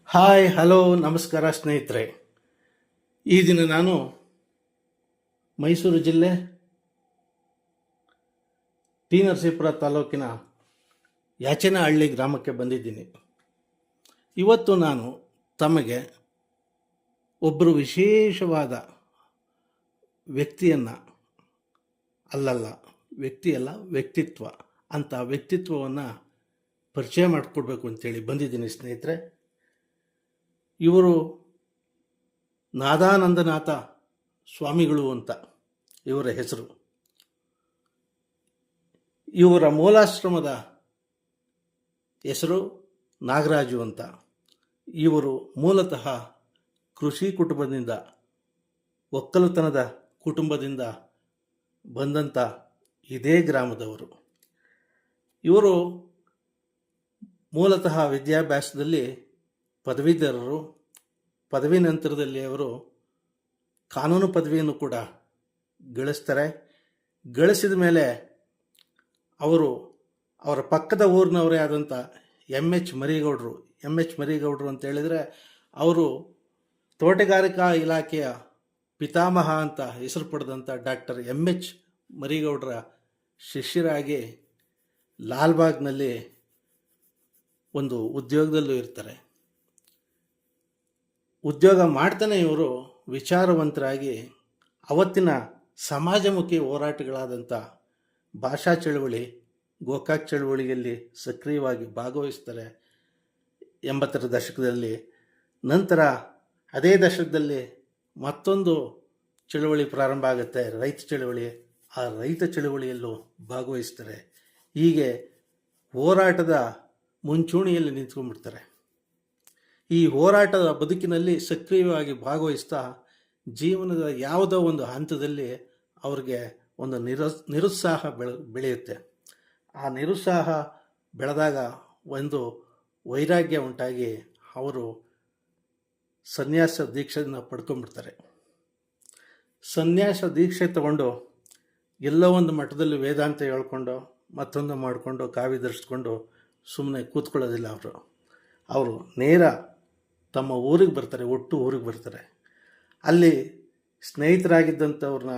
Hi hello ನಮಸ್ಕಾರ ಸ್ನೇಹಿತರೆ. ಈ ದಿನ ನಾನು ಮೈಸೂರು ಜಿಲ್ಲೆ ಟಿ ನರಸೀಪುರ ತಾಲೂಕಿನ ಯಾಚನಹಳ್ಳಿ ಗ್ರಾಮಕ್ಕೆ ಬಂದಿದ್ದೀನಿ. ಇವತ್ತು ನಾನು ತಮಗೆ ಒಬ್ಬರು ವಿಶೇಷವಾದ ವ್ಯಕ್ತಿಯನ್ನು ವ್ಯಕ್ತಿತ್ವ ಅಂತ ವ್ಯಕ್ತಿತ್ವವನ್ನು ಪರಿಚಯ ಮಾಡಿಕೊಡ್ಬೇಕು ಅಂತೇಳಿ ಬಂದಿದ್ದೀನಿ ಸ್ನೇಹಿತರೆ. ಇವರು ನಾದಾನಂದನಾಥ ಸ್ವಾಮಿಗಳು ಅಂತ ಇವರ ಹೆಸರು. ಇವರ ಮೂಲಾಶ್ರಮದ ಹೆಸರು ನಾಗರಾಜು ಅಂತ. ಇವರು ಮೂಲತಃ ಕೃಷಿ ಕುಟುಂಬದಿಂದ, ಒಕ್ಕಲುತನದ ಕುಟುಂಬದಿಂದ ಬಂದಂಥ ಇದೇ ಗ್ರಾಮದವರು. ಇವರು ಮೂಲತಃ ವಿದ್ಯಾಭ್ಯಾಸದಲ್ಲಿ ಪದವೀಧರರು. ಪದವಿ ನಂತರದಲ್ಲಿ ಅವರು ಕಾನೂನು ಪದವಿಯನ್ನು ಕೂಡ ಗಳಿಸ್ತಾರೆ. ಗಳಿಸಿದ ಮೇಲೆ ಅವರ ಪಕ್ಕದ ಊರಿನವರೇ ಆದಂಥ ಎಮ್ ಎಚ್ ಮರಿಗೌಡರು ಅಂತ ಹೇಳಿದರೆ ಅವರು ತೋಟಗಾರಿಕಾ ಇಲಾಖೆಯ ಪಿತಾಮಹ ಅಂತ ಹೆಸರು ಪಡೆದಂಥ ಡಾಕ್ಟರ್ ಎಮ್ ಎಚ್ ಮರಿಗೌಡರ ಶಿಷ್ಯರಾಗಿ ಲಾಲ್ಬಾಗ್ನಲ್ಲಿ ಒಂದು ಉದ್ಯೋಗದಲ್ಲೂ ಇರ್ತಾರೆ. ಉದ್ಯೋಗ ಮಾಡ್ತಾನೆ ಇವರು ವಿಚಾರವಂತರಾಗಿ ಅವತ್ತಿನ ಸಮಾಜಮುಖಿ ಹೋರಾಟಗಳಾದಂಥ ಭಾಷಾ ಚಳವಳಿ, ಗೋಕಾಕ್ ಚಳವಳಿಯಲ್ಲಿ ಸಕ್ರಿಯವಾಗಿ ಭಾಗವಹಿಸ್ತಾರೆ 80ರ ದಶಕದಲ್ಲಿ. ನಂತರ ಅದೇ ದಶಕದಲ್ಲಿ ಮತ್ತೊಂದು ಚಳವಳಿ ಪ್ರಾರಂಭ ಆಗುತ್ತೆ, ರೈತ ಚಳವಳಿ. ಆ ರೈತ ಚಳವಳಿಯಲ್ಲೂ ಭಾಗವಹಿಸ್ತಾರೆ. ಹೀಗೆ ಹೋರಾಟದ ಮುಂಚೂಣಿಯಲ್ಲಿ ನಿಂತ್ಕೊಂಡ್ಬಿಡ್ತಾರೆ. ಈ ಹೋರಾಟದ ಬದುಕಿನಲ್ಲಿ ಸಕ್ರಿಯವಾಗಿ ಭಾಗವಹಿಸ್ತಾ ಜೀವನದ ಯಾವುದೋ ಒಂದು ಹಂತದಲ್ಲಿ ಅವ್ರಿಗೆ ಒಂದು ನಿರುತ್ಸಾಹ ಬೆಳೆಯುತ್ತೆ. ಆ ನಿರುತ್ಸಾಹ ಬೆಳೆದಾಗ ಒಂದು ವೈರಾಗ್ಯ ಉಂಟಾಗಿ ಅವರು ಸನ್ಯಾಸ ದೀಕ್ಷೆಯನ್ನು ಪಡ್ಕೊಂಡ್ಬಿಡ್ತಾರೆ. ಸನ್ಯಾಸ ದೀಕ್ಷೆ ತಗೊಂಡು ಎಲ್ಲೋ ಒಂದು ಮಠದಲ್ಲಿ ವೇದಾಂತ ಹೇಳ್ಕೊಂಡು ಮತ್ತೊಂದು ಮಾಡಿಕೊಂಡು ಕಾವಿ ಧರಿಸ್ಕೊಂಡು ಸುಮ್ಮನೆ ಕೂತ್ಕೊಳ್ಳೋದಿಲ್ಲ. ಅವರು ನೇರ ತಮ್ಮ ಊರಿಗೆ ಬರ್ತಾರೆ, ಊರಿಗೆ ಬರ್ತಾರೆ. ಅಲ್ಲಿ ಸ್ನೇಹಿತರಾಗಿದ್ದಂಥವ್ರನ್ನ,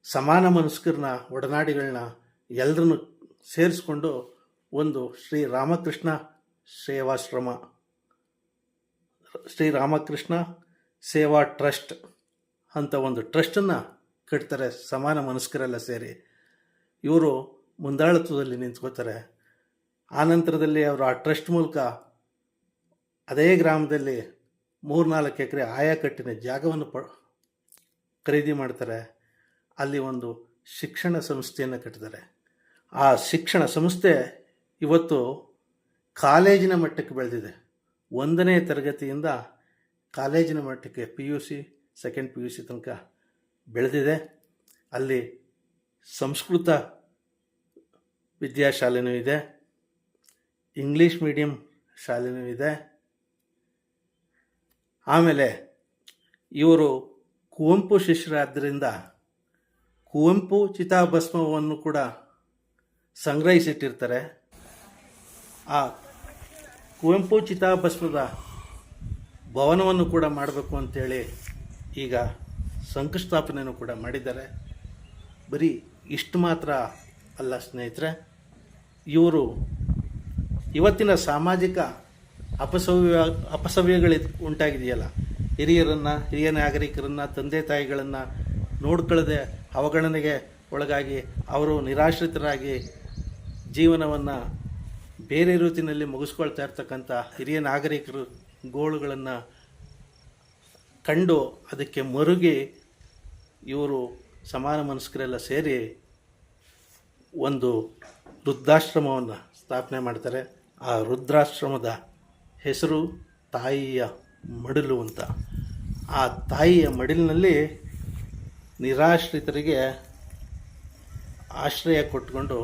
ಸಮಾನ ಮನಸ್ಕರನ್ನ, ಒಡನಾಡಿಗಳನ್ನ ಎಲ್ಲರನ್ನು ಸೇರಿಸ್ಕೊಂಡು ಒಂದು ಶ್ರೀ ರಾಮಕೃಷ್ಣ ಸೇವಾ ಟ್ರಸ್ಟ್ ಅಂತ ಒಂದು ಟ್ರಸ್ಟನ್ನು ಕಟ್ತಾರೆ, ಸಮಾನ ಮನಸ್ಕರೆಲ್ಲ ಸೇರಿ. ಇವರು ಮುಂದಾಳತ್ವದಲ್ಲಿ ನಿಂತ್ಕೋತಾರೆ. ಆನಂತರದಲ್ಲಿ ಅವರು ಆ ಟ್ರಸ್ಟ್ ಮೂಲಕ ಅದೇ ಗ್ರಾಮದಲ್ಲಿ 3-4 ಎಕರೆ ಆಯಾಕಟ್ಟಿನ ಜಾಗವನ್ನು ಖರೀದಿ ಮಾಡ್ತಾರೆ. ಅಲ್ಲಿ ಒಂದು ಶಿಕ್ಷಣ ಸಂಸ್ಥೆಯನ್ನು ಕಟ್ಟಿದ್ದಾರೆ. ಆ ಶಿಕ್ಷಣ ಸಂಸ್ಥೆ ಇವತ್ತು ಕಾಲೇಜಿನ ಮಟ್ಟಕ್ಕೆ ಬೆಳೆದಿದೆ. 1ನೇ ತರಗತಿಯಿಂದ ಕಾಲೇಜಿನ ಮಟ್ಟಕ್ಕೆ PUC, ಸೆಕೆಂಡ್ PUC ತನಕ ಬೆಳೆದಿದೆ. ಅಲ್ಲಿ ಸಂಸ್ಕೃತ ವಿದ್ಯಾಶಾಲೆನೂ ಇದೆ, ಇಂಗ್ಲೀಷ್ ಮೀಡಿಯಂ ಶಾಲೆನೂ ಇದೆ. ಆಮೇಲೆ ಇವರು ಕುವೆಂಪು ಶಿಷ್ಯರಾದ್ದರಿಂದ ಕುವೆಂಪು ಚಿತಾಭಸ್ಮವನ್ನು ಕೂಡ ಸಂಗ್ರಹಿಸಿಟ್ಟಿರ್ತಾರೆ. ಆ ಕುವೆಂಪು ಚಿತಾಭಸ್ಮದ ಭವನವನ್ನು ಕೂಡ ಮಾಡಬೇಕು ಅಂತೇಳಿ ಈಗ ಶಂಕುಸ್ಥಾಪನೆಯನ್ನು ಕೂಡ ಮಾಡಿದ್ದಾರೆ. ಬರೀ ಇಷ್ಟು ಮಾತ್ರ ಅಲ್ಲ ಸ್ನೇಹಿತರೆ, ಇವರು ಇವತ್ತಿನ ಸಾಮಾಜಿಕ ಅಪಸವ್ಯಗಳು ಉಂಟಾಗಿದೆಯಲ್ಲ, ಹಿರಿಯ ನಾಗರಿಕರನ್ನು, ತಂದೆ ತಾಯಿಗಳನ್ನು ನೋಡ್ಕೊಳ್ಳದೆ ಅವಗಣನೆಗೆ ಒಳಗಾಗಿ ಅವರು ನಿರಾಶ್ರಿತರಾಗಿ ಜೀವನವನ್ನು ಬೇರೆ ರೀತಿಯಲ್ಲಿ ಮುಗಿಸ್ಕೊಳ್ತಾ ಇರ್ತಕ್ಕಂಥ ಹಿರಿಯ ನಾಗರಿಕರು ಗೋಳುಗಳನ್ನು ಕಂಡು ಅದಕ್ಕೆ ಮರುಗಿ ಇವರು ಸಮಾನ ಮನಸ್ಕರೆಲ್ಲ ಸೇರಿ ಒಂದು ವೃದ್ಧಾಶ್ರಮವನ್ನು ಸ್ಥಾಪನೆ ಮಾಡ್ತಾರೆ. ಆ ವೃದ್ಧಾಶ್ರಮದ ಹೆಸರು ತಾಯಿಯ ಮಡಿಲು ಅಂತ. ಆ ತಾಯಿಯ ಮಡಿಲಿನಲ್ಲಿ ನಿರಾಶ್ರಿತರಿಗೆ ಆಶ್ರಯ ಕೊಟ್ಕೊಂಡು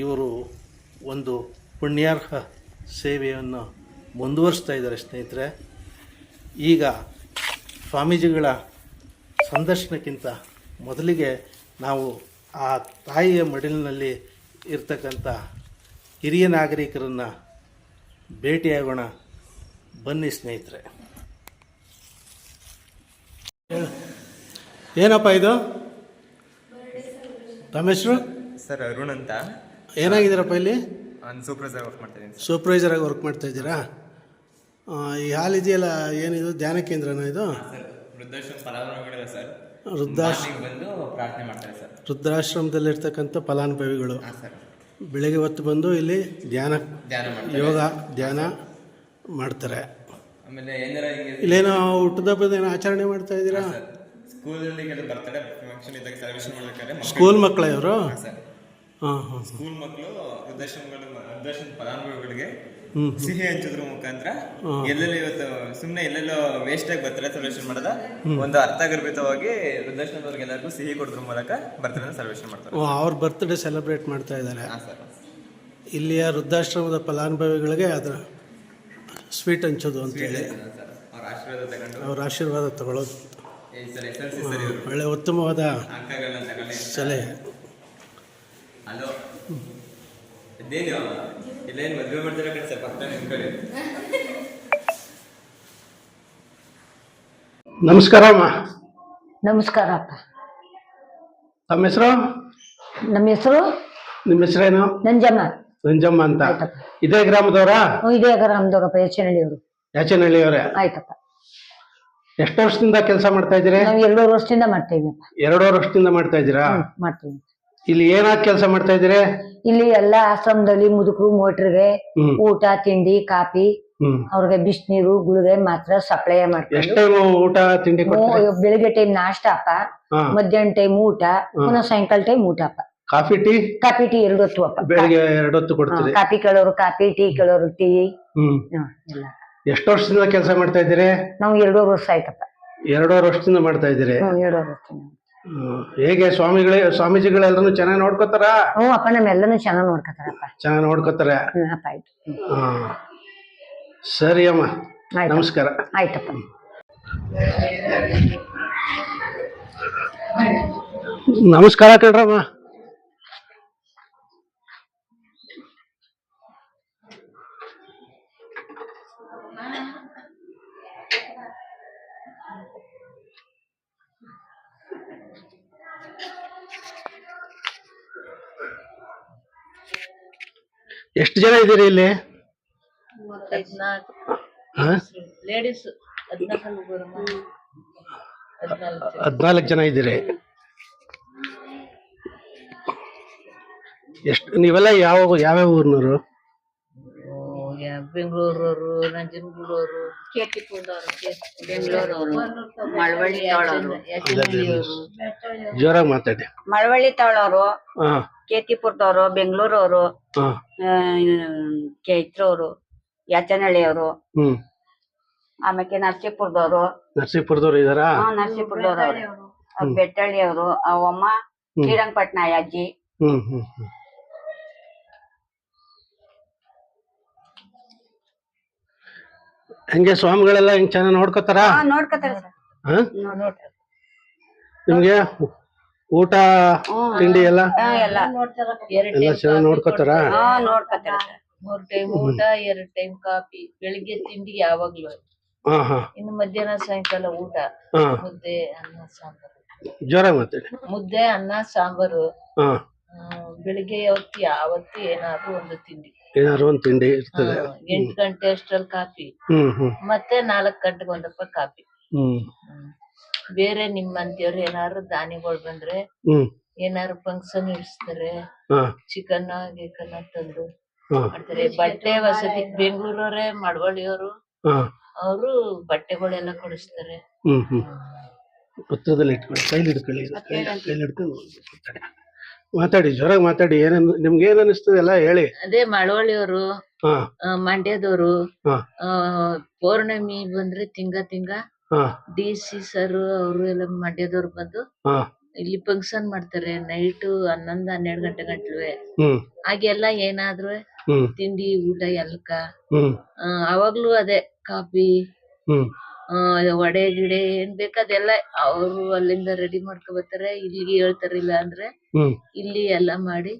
ಇವರು ಒಂದು ಪುಣ್ಯಾರ್ಹ ಸೇವೆಯನ್ನು ಮುಂದುವರಿಸ್ತಾ ಇದ್ದಾರೆ ಸ್ನೇಹಿತರೆ. ಈಗ ಸ್ವಾಮೀಜಿಗಳ ಸಂದರ್ಶನಕ್ಕಿಂತ ಮೊದಲಿಗೆ ನಾವು ಆ ತಾಯಿಯ ಮಡಿಲಿನಲ್ಲಿ ಇರ್ತಕ್ಕಂಥ ಹಿರಿಯ ನಾಗರಿಕರನ್ನು ಭೇಟಿಯಾಗೋಣ. ಬನ್ನಿ ಸ್ನೇಹಿತರೆ. ಏನಪ್ಪ ಇದು ತಮ್ಮ ಹೆಸರು? ಸರ್ ಅರುಣ್ ಅಂತ. ಏನಾಗಿದ್ದೀರಪ್ಪ ಇಲ್ಲಿ? ನಾನು ಸೂಪರ್ವೈಸರ್ ವರ್ಕ್ ಮಾಡ್ತಾ ಇದ್ದೀನಿ. ಸೂಪರ್ವೈಸರಾಗಿ ವರ್ಕ್ ಮಾಡ್ತಾ ಇದ್ದೀರಾ? ಈ ಹಾಲ್ ಇದೆಯಲ್ಲ, ಏನಿದು ಧ್ಯಾನ ಕೇಂದ್ರನ ಇದು? ಸರ್ ವೃದ್ಧಾಶ್ರಮ ಫಲಾನುಭವಿಗಳಿದೆ ಸರ್. ಬಂದು ಪ್ರಾರ್ಥನೆ ಮಾಡ್ತಾರೆ ಸರ್. ವೃದ್ಧಾಶ್ರಮದಲ್ಲಿರ್ತಕ್ಕಂಥ ಫಲಾನುಭವಿಗಳು ಸರ್ ಬೆಳಗ್ಗೆ ಹೊತ್ತು ಬಂದು ಇಲ್ಲಿ ಧ್ಯಾನ ಯೋಗ ಧ್ಯಾನ ಮಾಡ್ತಾರೆ. ಆಮೇಲೆ ಏನಾರ ಇಲ್ಲೇನೋ ಹುಟ್ಟದ ಹಬ್ಬದ ಏನೋ ಆಚರಣೆ ಮಾಡ್ತಾ ಇದ್ದೀರಾ? ಸ್ಕೂಲಲ್ಲಿ ಬರ್ತಡೆ ಫಂಕ್ಷನ್ ಇದ್ದಾಗ ಸೆಲೆಬ್ರೇಷನ್ ಮಾಡ್ಬೇಕಾದ್ರೆ ಸ್ಕೂಲ್ ಮಕ್ಕಳ ಇವರು? ಸರ್ ಹಾಂ ಹಾಂ. ಸ್ಕೂಲ್ ಮಕ್ಕಳು ವೃದ್ಧಾಶ್ರಮ ಫಲಾನುಭವಿಗಳಿಗೆ ಸಿಹಿ ಹಂಚೋದ್ರ ಮುಖಾಂತರ ಎಲ್ಲೆಲ್ಲಿ ಇವತ್ತು ಸುಮ್ಮನೆ ಎಲ್ಲೆಲ್ಲೋ ವೇಸ್ಟ್ ಆಗಿ ಬರ್ತಡೆ ಸೆಲೆಬ್ರೇಷನ್ ಮಾಡೋದ ಒಂದು ಅರ್ಥಗರ್ಭಿತವಾಗಿ ವೃದ್ಧಾಶ್ರಮದವ್ರಿಗೆ ಎಲ್ಲರಿಗೂ ಸಿಹಿ ಕೊಡೋದ್ರ ಮೂಲಕ ಬರ್ತಡೆ ಸೆಲೆಬ್ರೇಷನ್ ಮಾಡ್ತಾರೆ. ಅವ್ರ ಬರ್ತ್ಡೇ ಸೆಲೆಬ್ರೇಟ್ ಮಾಡ್ತಾ ಇದ್ದಾರೆ. ಸರ್ ಇಲ್ಲಿಯ ವೃದ್ಧಾಶ್ರಮದ ಫಲಾನುಭವಿಗಳಿಗೆ ಅದರ ಸ್ವೀಟ್ ಹಂಚೋದು ಅಂತೇಳಿ ಅವ್ರ ಆಶೀರ್ವಾದ ತಗೊಂಡು ಅವ್ರ ಆಶೀರ್ವಾದ ತಗೊಳ್ಳೋದು ಒಳ್ಳೆ ಉತ್ತಮವಾದ ಅಂಕಗಳನ್ನ ತಗೊಂಡು ಸಲಹೆ. ಹಲೋ ಇದೇನು ಇಲ್ಲೇನು ಮದುವೆ ಮಾಡ್ತಾರೆ ಕಡೆ ಸರ್ ಪಕ್ಕ ನಿಮ್ಮ ಕಡೆ. ನಮಸ್ಕಾರ ಅಮ್ಮ. ನಮಸ್ಕಾರ ಅಪ್ಪ. ತಮ್ಮ ಹೆಸರು? ನಮ್ಮ ಹೆಸರು ನಿಮ್ಮ ಹೆಸರೇನು? ನಂಜಮ್ಮ. ನಂಜಮ್ಮ ಅಂತ. ಆಯ್ತಪ್ಪ. ಇದೇ ಗ್ರಾಮದವರಾ? ಇದೇ ಗ್ರಾಮದವ್ರಪ್ಪ, ಯಚನಹಳ್ಳಿಯವರು. ಯಾಚನಹಳ್ಳಿಯವರೇ? ಆಯ್ತಪ್ಪ. ಎಷ್ಟು ವರ್ಷದಿಂದ ಕೆಲಸ ಮಾಡ್ತಾ ಇದ್ದೀರಿ? ನಾವು 2 ವರ್ಷದಿಂದ ಮಾಡ್ತಾ ಇದೀವಪ್ಪ. 2 ವರ್ಷದಿಂದ ಮಾಡ್ತಾ ಇದ್ದೀರಾ? ಮಾಡ್ತೀವಿ. ಇಲ್ಲಿ ಏನಾಗಿ ಕೆಲಸ ಮಾಡ್ತಾ ಇದ್ದೀರಿ? ಇಲ್ಲಿ ಎಲ್ಲಾ ಆಶ್ರಮದಲ್ಲಿ ಮುದುಕರು ಮೋಟ್ರಿಗೆ ಊಟ ತಿಂಡಿ ಕಾಫಿ, ಅವ್ರಿಗೆ ಬಿಸಿನೀರು ಗುಳಿಗೆ ಮಾತ್ರ ಸಪ್ಲೈ ಮಾಡ್ತೀವಿ. ಎಷ್ಟು ಊಟ ತಿಂಡಿ ಕೊಡ್ತೀರಿ? ಬೆಳಿಗ್ಗೆ ಟೈಮ್ ನಾಷ್ಟ ಅಪ್ಪ, ಮಧ್ಯಾಹ್ನ ಟೈಮ್ ಊಟ, ಪುನಃ ಸಾಯಂಕಾಲ ಟೈಮ್ ಊಟ ಅಪ್ಪ. Coffee tea? ಕಾಫಿ ಟೀ 2 ಹೊತ್ತು ಅಪ್ಪ. ಬೆಳಿಗ್ಗೆ 2 ಹೊತ್ತು ಕೊಡ್ತೀರಿ? ಕಾಫಿ ಕೇಳೋರು ಕಾಫಿ, ಟೀ ಕೇಳೋರು ಟೀ. ಎಲ್ಲ. ಎಷ್ಟು ವರ್ಷದಿಂದ ಕೆಲಸ ಮಾಡ್ತಾ ಇದ್ದೀರಿ? ನಾವು 2 ವರ್ಷ ಆಯ್ತಪ್ಪ. 2 ವರ್ಷದಿಂದ ಮಾಡ್ತಾ ಇದ್ದೀರಿ? 2 ವರ್ಷದಿಂದ. ಹೇಗೆ ಸ್ವಾಮೀಜಿಗಳೆಲ್ಲರೂ ಚೆನ್ನಾಗಿ ನೋಡ್ಕೋತಾರ? ಅಪ್ಪ ನಮ್ಮೆಲ್ಲನೂ ಚೆನ್ನಾಗಿ ನೋಡ್ಕೊತಾರಪ್ಪ. ಚೆನ್ನಾಗಿ ನೋಡ್ಕೋತಾರೆ? ಅಪ್ಪ ಆಯ್ತು. ಸರಿ ಅಮ್ಮ, ನಮಸ್ಕಾರ. ಆಯ್ತಪ್ಪ. ನಮಸ್ಕಾರ ಕಣ್ರಮ್ಮ. ಎಷ್ಟು ಜನ ಇದ್ದೀರಿ ಇಲ್ಲಿ? 14 ಜನ ಇದ್ದೀರಿ. ಎಷ್ಟು ನೀವೆಲ್ಲ ಯಾವ್ಯಾವ ಊರಿನವರು? ಬೆಂಗಳೂರವರು, ನಂಜನಗೂಡವರು, ಬೆಂಗಳೂರವರು, ಮಳವಳ್ಳಿ ತಾಳವರು, ಜೋರಾಗಿ ಮಾತಾಡಿ. ಮಳವಳ್ಳಿ ತಾಳವರು, ಕೇತಿಪುರದವರು, ಬೆಂಗಳೂರವರು, ಚೈತ್ರವರು, ಯಾಚನಹಳ್ಳಿಯವರು, ಆಮೇಲೆ ನರಸೀಪುರದವರು ಇದಾರಾ? ನರಸೀಪುರದವರು, ಬೆಟ್ಟಳ್ಳಿಯವರು, ಅವಮ್ಮ ಶ್ರೀರಂಗಪಟ್ಟಣ ಅಜ್ಜಿ. ಹಂಗೆ ಸ್ವಾಮಿಗಳೆಲ್ಲ ಹಿಂಗ್ ಚೆನ್ನಾಗಿ ನೋಡ್ಕೋತಾರ? ನೋಡ್ಕೊತಾರೆ ಸರ್. ನಿಮ್ಗೆ ಊಟ ತಿಂಡಿ ಎಲ್ಲ ಎಲ್ಲ ಚೆನ್ನಾಗಿ ನೋಡ್ಕೋತಾರ? ನೋಡ್ಕೊತಾರೆ ಸರ್. 3 ಟೈಮ್ ಊಟ, 2 ಟೈಮ್ ಕಾಫಿ, ಬೆಳಿಗ್ಗೆ ತಿಂಡಿ ಯಾವಾಗ್ಲೂ. ಇನ್ನು ಮಧ್ಯಾಹ್ನ ಸಾಯಂಕಾಲ ಊಟ, ಮುದ್ದೆ ಅನ್ನ ಸಾಂಬಾರು. ಜೋರಾಗಿ ಮಾತಾಡಿ. ಮುದ್ದೆ ಅನ್ನ ಸಾಂಬಾರು. ಬೆಳಿಗ್ಗೆ ಯಾವತ್ತು ಏನಾದ್ರು ಒಂದು ತಿಂಡಿ, ಏನಾದ್ರು ಒಂದು ತಿಂಡಿ ಇರ್ತದೆ. 8 ಗಂಟೆ ಅಷ್ಟ್ರಲ್ಲಿ ಕಾಫಿ, ಮತ್ತೆ 4 ಗಂಟೆಗೆ ಒಂದಪ್ಪ ಕಾಫಿ. ಬೇರೆ ನಿಮ್ಮಂತಿಯವ್ರು ಏನಾದ್ರು ದಾನಿಗಳು ಬಂದ್ರೆ ಏನಾದ್ರು ಫಂಕ್ಷನ್ ಇಡಿಸ್ತಾರೆ, ಚಿಕನ್ ಗೀಕನ್ ತಂದು ಮಾಡ್ತಾರೆ. ಬಟ್ಟೆ ವಸತಿ ಬೆಂಗಳೂರವರೇ, ಮಳವಳ್ಳಿಯವರು, ಅವರು ಬಟ್ಟೆಗಳೆಲ್ಲ ಕೊಡಿಸ್ತಾರೆ. ಪತ್ರದಲ್ಲಿ ಇಟ್ಕೊಳ್ಳಿ, ಕೈಲಿ ಹಿಡ್ಕೊಂಡು ಮಾತಾಡಿ, ಜೋರಾಗಿ ಮಾತಾಡಿ. ನಿಮ್ಗೆ ಏನ್ ಅನಿಸ್ತದೆ ಎಲ್ಲ ಹೇಳಿ. ಅದೇ ಮಳವಳ್ಳಿಯವರು, ಮಂಡ್ಯದವರು, ಪೌರ್ಣಮಿ ಬಂದ್ರೆ ತಿಂಗ DC ಸರ್ ಅವರು ಎಲ್ಲ ಮಂಡ್ಯದವ್ರು ಬಂದು ಇಲ್ಲಿ ಫಂಕ್ಷನ್ ಮಾಡ್ತಾರೆ. ನೈಟ್ 11-12 ಗಂಟೆ ಗಂಟ್ಲುವೆ ಹಾಗೆಲ್ಲ ಏನಾದ್ರು ತಿಂಡಿ ಊಟ ಎಲ್ಕ. ಅವಾಗ್ಲೂ ಅದೇ ಕಾಫಿ, ವಡೆ ಗಿಡೆ ಏನ್ ಬೇಕದೆಲ್ಲ ಅವರು ಅಲ್ಲಿಂದ ರೆಡಿ ಮಾಡ್ಕೊ ಬರ್ತಾರೆ. ಇಲ್ಲಿಗೆ ಹೇಳ್ತಾರಿಲ್ಲ ಅಂದ್ರೆ ಇಲ್ಲಿ ಎಲ್ಲ ಮಾಡಿ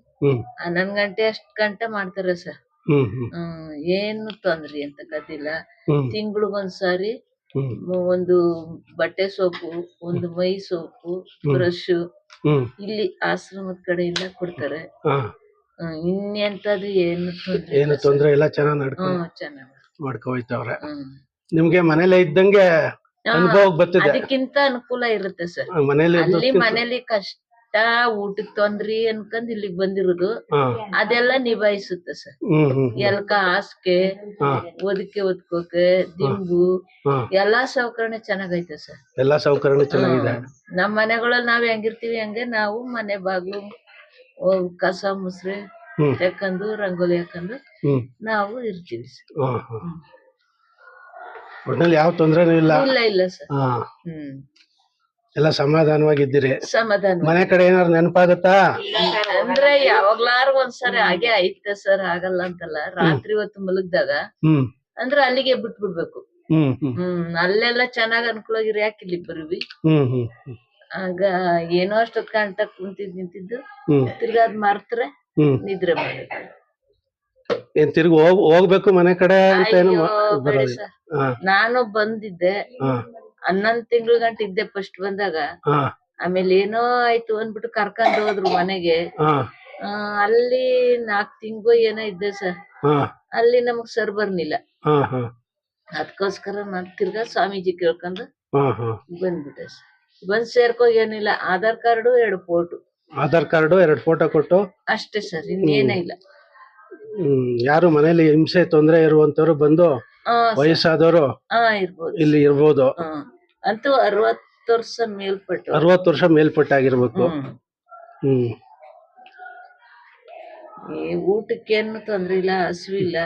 11 ಗಂಟೆ ಅಷ್ಟ್ ಗಂಟೆ ಮಾಡ್ತಾರೆ ಸರ್. ಹ್ಮ್ ಹ್ಮ್ ಏನು ತೊಂದ್ರಿ ಅಂತ ಕದಿಲ್ಲ. ಹ್ಮ್ ತಿಂಗ್ಳಿಗೊಂದ್ಸಾರಿ ಹ್ಮ್ ಒಂದು ಬಟ್ಟೆ ಸೋಪು, ಒಂದು ಮೈ ಸೋಪು, ಬ್ರಷ್ ಹ್ಮ್ ಇಲ್ಲಿ ಆಶ್ರಮದ ಕಡೆಯಿಂದ ಕೊಡ್ತಾರೆ. ಹಾ ಇನ್ನೆಂತದು ಏನು ತೊಂದ್ರೆ ಏನು ಇಲ್ಲ ತೊಂದ್ರೆ ಸರ್. ಇಲ್ಲ, ಚೆನ್ನಾಗ್ ನಡ್ಕೊಂಡು ಚೆನ್ನಾಗ್ ಮಾಡ್ಕೊ ಹೋಯ್ತವ್ರೆ. ಹ್ಮ್ ನಿಮ್ಗೆ ಮನೇಲೆ ಇದ್ದಂಗೆ ಅನುಭವ ಬರ್ತಿದೆ. ಅದಕ್ಕಿಂತ ಅನುಕೂಲ ಇರುತ್ತೆ ಸರ್. ಮನೇಲಿ ಅಲ್ಲಿ ಮನೇಲಿ ಕಷ್ಟ ಊಟಕ್ ತೊಂದ್ರಿ ಅನ್ಕೊಂಡ್ ಇಲ್ಲಿಗ್ ಬಂದಿರೋದು, ಹಾ ಅದೆಲ್ಲ ನಿಭಾಯಿಸುತ್ತೆ ಸರ್. ಹ್ಮ್ ಹ್ಮ್ ಎಲ್ಕ ಹಾಸ್ಗೆ, ಹಾ ಒದಕೆ ಒದ್ಕೋಕೆ, ದಿಂಬು ಹಾ ಎಲ್ಲಾ ಸೌಕರ್ಯ ಚೆನ್ನಾಗೈತೆ ಸರ್. ಎಲ್ಲಾ ಸೌಕರ್ಯನೂ ಚೆನ್ನಾಗಿದೆ. ನಮ್ ಮನೆಗಳಲ್ಲಿ ನಾವ್ ಹೆಂಗಿರ್ತೀವಿ ಹಂಗೆ ನಾವು ಮನೆ ಬಾಗ್ಲು ಕಸ ಮುಸ್ರೆ ಹ್ಮ್ ತೆಕ್ಕಂದು ರಂಗೋಲಿ ಹಾಕೊಂಡು ಹ್ಮ್ ನಾವು ಇರ್ತೀವಿ ಸರ್. ಹಾ ಹಾ ಒಟ್ನಲ್ಲಿ ಯಾವ ತೊಂದ್ರೆನೂ ಇಲ್ಲ. ಇಲ್ಲ ಸರ್. ಹಾ ಹ್ಮ್ ಎಲ್ಲ ಸಮಾಧಾನವಾಗಿದ್ದೀರಿ. ಸಮಾಧಾನ ಮನೆ ಕಡೆ ಏನಾದ್ರು ನೆನಪಾಗತ್ತಾ? ಅಂದ್ರೆ ಯಾವಾಗ್ಲಾರು ಒಂದ್ಸರಿ ಹಾಗೆ ಐತೆ ಸರ್, ಆಗಲ್ಲ ಅಂತಲ್ಲ. ರಾತ್ರಿ ಹೊತ್ತು ಮಲಗ್ದಾಗ ಹ್ಮ್ ಅಂದ್ರೆ ಅಲ್ಲಿಗೆ ಬಿಟ್ಬಿಡ್ಬೇಕು. ಹ್ಮ್ ಹ್ಮ್ ಅಲ್ಲೆಲ್ಲ ಚೆನ್ನಾಗ್ ಅನುಕೂಲವಾಗಿರಿ ಯಾಕೆ ಇಲ್ಲಿ ಬರುವಿ. ಹ್ಮ್ ಹ್ಮ್ ಹ್ಮ್ ಆಗ ಏನೋ ಅಷ್ಟೊತ್ ಕಾಣ್ತಾ ನಿಂತಿದ್ದು ಹ್ಮ್ ತಿರ್ಗಾ ಅದ್ ಮರ್ತ್ರೆ ಹ್ಮ್ ನಿದ್ರೆ ಮಾಡೋದು. ಏನ್ ತಿರ್ಗಿ ಹೋಗ್ಬೇಕು ಮನೆ ಕಡೆ ಅಂತ ಏನು ಅಯ್ಯೋ ಬೇಡಿ ಬರೋದು? ಸರ್. ಹಾ ನಾನು ಬಂದಿದ್ದೆ ಹಾ 11 ತಿಂಗಳ ಗಂಟ ಇದ್ದೆ ಫಸ್ಟ್ ಬಂದಾಗ. ಹಾ ಆಮೇಲೆ ಏನೋ ಆಯ್ತು ಅಂದ್ಬಿಟ್ಟು ಕರ್ಕೊಂಡ್ ಹೋದ್ರು ಮನೆಗೆ. ಹಾ ಅಲ್ಲಿ 4 ತಿಂಗಳು ಏನೋ ಇದ್ದೆ ಸರ್. ಹಾ ಅಲ್ಲಿ ನಮಗ್ ಸರ್ ಬರ್ನಿಲ್ಲ. ಹಾ ಹಾ ಅದಕ್ಕೋಸ್ಕರ ನಾನ್ ತಿರ್ಗಾ ಸ್ವಾಮೀಜಿ ಕೇಳ್ಕೊಂಡು ಹಾ ಹಾ ಬಂದ್ಬಿಟ್ಟೆ ಸರ್. ಬಂದ್ ಸೇರ್ಕೋ ಏನಿಲ್ಲ, Aadhaar card 2 photo Aadhaar card 2 photo ಕೊಟ್ಟು ಅಷ್ಟೇ ಸರ್, ಇನ್ನೇನೇ ಇಲ್ಲ. ಯಾರು ಮನೇಲಿ ಹಿಂಸೆ ತೊಂದರೆ ಇರುವಂತವ್ರು ಬಂದು ವಯಸ್ಸಾದವರು ಇರ್ಬೋದು ಇಲ್ಲಿ ಇರ್ಬೋದು. ಅಂತೂ 60 ವರ್ಷ ಮೇಲ್ಪಟ್ಟು 60 ವರ್ಷ ಮೇಲ್ಪಟ್ಟಾಗಿರ್ಬೇಕು. ಹ್ಮ್ ಊಟಕ್ಕೇನು ತೊಂದ್ರೆ ಇಲ್ಲ, ಹಸಿವಿಲ್ಲ.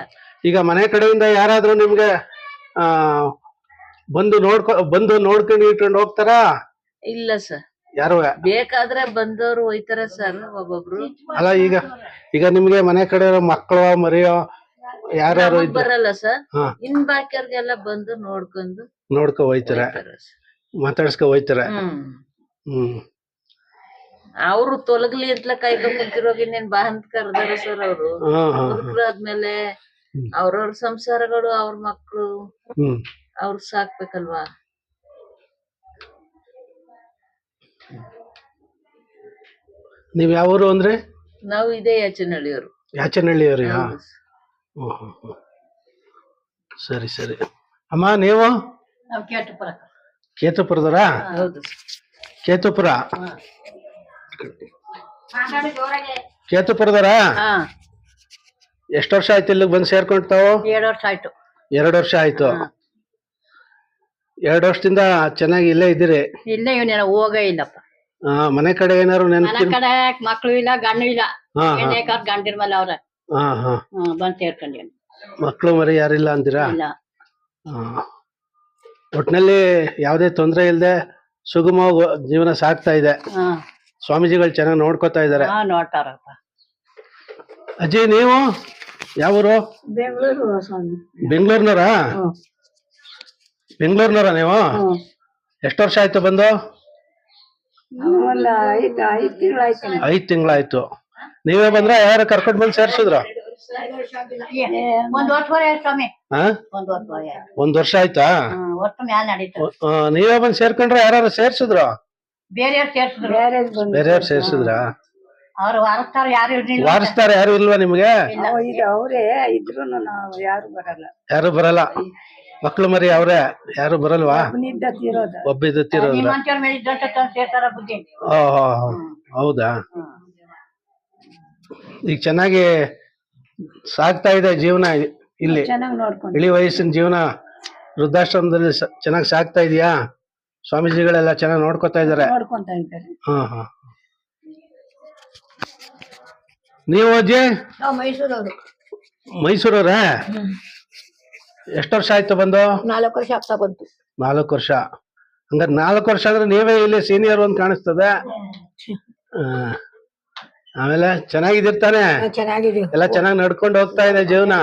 ಈಗ ಮನೆ ಕಡೆಯಿಂದ ಯಾರಾದ್ರೂ ನಿಮ್ಗೆ ಆ ಬಂದು ನೋಡ್ಕೊಂಡು ಇಟ್ಕೊಂಡು ಹೋಗ್ತಾರಾ? ಇಲ್ಲ ಸರ್, ಯಾರು? ಬೇಕಾದ್ರೆ ಬಂದವರು ಹೋಯ್ತಾರ ಸರ್ ಒಬ್ಬೊಬ್ರು. ಅಲ್ಲ ಈಗ ನಿಮ್ಗೆ ಮನೆ ಕಡೆ ಮಕ್ಕಳು ಮರಿಯೋ ಯಾರು ಬರಲ್ಲ ಸರ್. ಇನ್ ಬಾಕಿಯವ್ರಿಗೆಲ್ಲ ಬಂದು ನೋಡ್ಕೊ ಹೋಯ್ತಾರೆ, ಮಾತಾಡ್ಸ್ಕೊ ಹೋಯ್ತಾರೆ. ಹ್ಮ್ ಅವ್ರು ತೊಲಗ್ಲಿ ಅಂತ ಕಾಯ್ಕೊಂಡ್ ಕುಂತಿರೋಗಿ ಇನ್ನೇನ್ ಬಾ ಅಂತ ಕರ್ದಾರ ಸರ್. ಅವ್ರು ಮುದುಕ್ರು ಆದ್ಮೇಲೆ ಅವ್ರವ್ರ ಸಂಸಾರಗಳು, ಅವ್ರ ಮಕ್ಳು ಅವ್ರ ಸಾಕ್ಬೇಕಲ್ವಾ. ನೀವ್ ಯಾವ ಊರು ಅಂದ್ರೆ? ನಾವು ಇದೇ ಯಾಚನಹಳ್ಳಿಯವರು. ಯಾಚನಹಳ್ಳಿಯವ್ರಿಯಾ? ಸರಿ ಸರಿ. ಅಮ್ಮ ನೀವು ಕೇತುಪುರದವರಾ? ಹೌದು. ಕೇತುಪುರ ಕೇತುಪುರದವರಾ? ಎಷ್ಟು ವರ್ಷ ಆಯ್ತು ಇಲ್ಲಿಗೆ ಬಂದು ಸೇರ್ಕೊಂತಾವು? 2 ವರ್ಷ ಆಯ್ತು. 2 ವರ್ಷ ಆಯ್ತು. 2 ವರ್ಷದಿಂದ ಚೆನ್ನಾಗಿ ಇಲ್ಲೇ ಇದ್ದೀರಿ? ಇಲ್ಲೇ ಇವನೇನ ಹೋಗೇ ಇಲ್ಲಪ್ಪ. ಮನೆ ಕಡೆ ಏನಾರು ಮನೆ ಕಡೆ ಮಕ್ಳು ಇಲ್ಲ, ಗಂಡು ಇಲ್ಲ. ಗಂಡಿನ ಮೇಲೆ ಅವ್ರ ಬಂದ್ ಸೇರ್ಕೊಂಡಿ. ಮಕ್ಳು ಮರಿ ಯಾರಿಲ್ಲ ಅಂತೀರಾ? ಇಲ್ಲ. ಒಟ್ನಲ್ಲಿ ಯಾವುದೇ ತೊಂದರೆ ಇಲ್ಲದೆ ಸುಗಮವಾಗಿ ಜೀವನ ಸಾಗ್ತಾ ಇದೆ. ಸ್ವಾಮೀಜಿಗಳು ಚೆನ್ನಾಗಿ ನೋಡ್ಕೋತಾ ಇದಾರೆ. ನೋಡ್ತಾರಪ್ಪ. ಅಜ್ಜಿ ನೀವು ಯಾವೂರು? ಬೆಂಗಳೂರು ಸ್ವಾಮಿ. ಬೆಂಗಳೂರಿನವರಾ? ಬೆಂಗಳೂರಿನವರಾ ನೀವು? ಎಷ್ಟು ವರ್ಷ ಆಯ್ತು ಬಂದು? 5 ತಿಂಗಳಾಯ್ತು. ನೀವೇ ಬಂದ್ರ ಯಾರು ಕರ್ಕೊಂಡ್ ಬಂದು ಸೇರ್ಸಿದ್ರ? 1 ವರ್ಷ ಸ್ವಾಮಿ. 1 ವರ್ಷ ಆಯ್ತಾ? ವರ್ಷ ಮ್ಯಾಲ ನಡೀತು. ನೀವೇ ಬಂದ್ ಸೇರ್ಕೊಂಡ್ರೆ ಯಾರು ಸೇರ್ಸಿದ್ರ? ಬೇರೆಯವ್ರು ಸೇರ್ಸಿದ್ರ? ಅವ್ರು ವಾರಸ್ತಾರ ಯಾರು ಇರ್ಲಿಲ್ಲ. ವಾರಿಸ್ತಾರೆ ಯಾರು ಇಲ್ವಾ ನಿಮ್ಗೆ? ಈಗ ಅವರೇ ಇದ್ರು ನಾವು ಯಾರು ಬರಲ್ಲ. ಯಾರು ಬರಲ್ಲ. ಮಕ್ಳು ಮರಿ ಅವ್ರೆ ಯಾರು ಬರಲ್ವಾ? ಒಬ್ಬಿದ್ದ ತೀರೋದ್ರ? ಹೌದಾ? ಈಗ ಚೆನ್ನಾಗಿ ಸಾಗ್ತಾ ಇದೆ ಜೀವನ ಇಲ್ಲಿ? ಇಳಿ ವಯಸ್ಸಿನ ಜೀವನ ವೃದ್ಧಾಶ್ರಮದಲ್ಲಿ ಚೆನ್ನಾಗಿ ಸಾಗ್ತಾ ಇದೆಯಾ? ಸ್ವಾಮೀಜಿಗಳೆಲ್ಲ ಚೆನ್ನಾಗಿ ನೋಡ್ಕೊತಾ ಇದಾರೆ? ಹಾ ಹಾ. ನೀವು ಅಜ್ಜಿ? ಮೈಸೂರವ್ರ? ಎಷ್ಟು ವರ್ಷ ಆಯ್ತು ಬಂದು? 4 ವರ್ಷ ಆಗ್ತಾ ಬಂತು. 4 ವರ್ಷ. ಹಂಗಾರೆ 4 ವರ್ಷ ಅಂದ್ರೆ ನೀವೇ ಇಲ್ಲಿ ಸೀನಿಯರ್ ಅಂತ ಕಾಣಿಸ್ತದೆ. ಆಮೇಲೆ ಚೆನ್ನಾಗಿದಿರ್ತಾನೆ? ಎಲ್ಲ ಚೆನ್ನಾಗಿ ನಡ್ಕೊಂಡು ಹೋಗ್ತಾ ಇದೆ ಜೀವನ?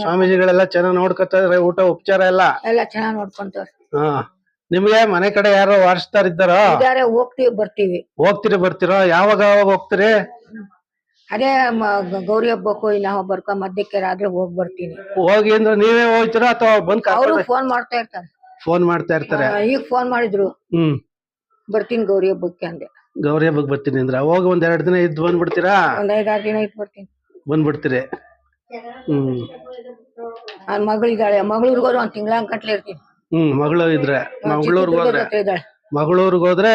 ಸ್ವಾಮೀಜಿಗಳೆಲ್ಲ ಚೆನ್ನಾಗಿ ನೋಡ್ಕೊತಾ ಇದಾರೆ? ಊಟ ಉಪಚಾರ ಎಲ್ಲ ಚೆನ್ನಾಗಿ ನೋಡ್ಕೊಂತಾರೆ. ನಿಮ್ಗೆ ಮನೆ ಕಡೆ ಯಾರೋ ವಾರಸ್ತಾರ ಇದ್ದಾರೋ? ಹೋಗ್ತೀವಿ ಬರ್ತೀವಿ. ಹೋಗ್ತೀರಿ ಬರ್ತೀರೋ? ಯಾವಾಗ ಹೋಗ್ತೀರಿ? ಅದೇ ಗೌರಿ ಹಬ್ಬಕ್ಕೂ ಇಲ್ಲ ಬರ್ಕೊ ಮಧ್ಯಕ್ಕೆ ರಾತ್ರಿ ಹೋಗ್ ಬರ್ತೀನಿ. ಹೋಗಿ ಅಂದ್ರೆ ನೀವೇ ಹೋಗ್ತೀರಾ ಅಥವಾ ಬಂದ್ ಅವರು ಫೋನ್ ಮಾಡ್ತಾ ಇರ್ತಾರೆ. ಫೋನ್ ಮಾಡ್ತಾ ಇರ್ತಾರೆ? ಈಗ ಫೋನ್ ಮಾಡಿದ್ರು, ಬರ್ತೀನಿ ಗೌರಿ ಹಬ್ಬಕ್ಕೆ ಅಂದೆ. ಗೌರಿ ಹಬ್ಬಕ್ಕೆ ಬರ್ತೀನಿ ಅಂದ್ರೆ ಹೋಗಿ ಒಂದ್ 2 ದಿನ ಇದ್ದು ಬಂದ್ಬಿಡ್ತೀರಾ? ಒಂದ್ 5-6 ದಿನ ಇದ್ದು ಬರ್ತೀನಿ. ಬಂದ್ಬಿಡ್ತೀರಿ? ನನ್ ಮಗಳಿದ್ದಾಳೆ, ಮಗಳೂರ್ಗೋದ್ರೆ 1 ತಿಂಗಳ ಗಂಟ್ಲೆ ಇರ್ತೀನಿ. ಮಗಳು ಇದ್ರೆ ಮಗಳೂರ್ಗ್ ಹೋದ್ರೆ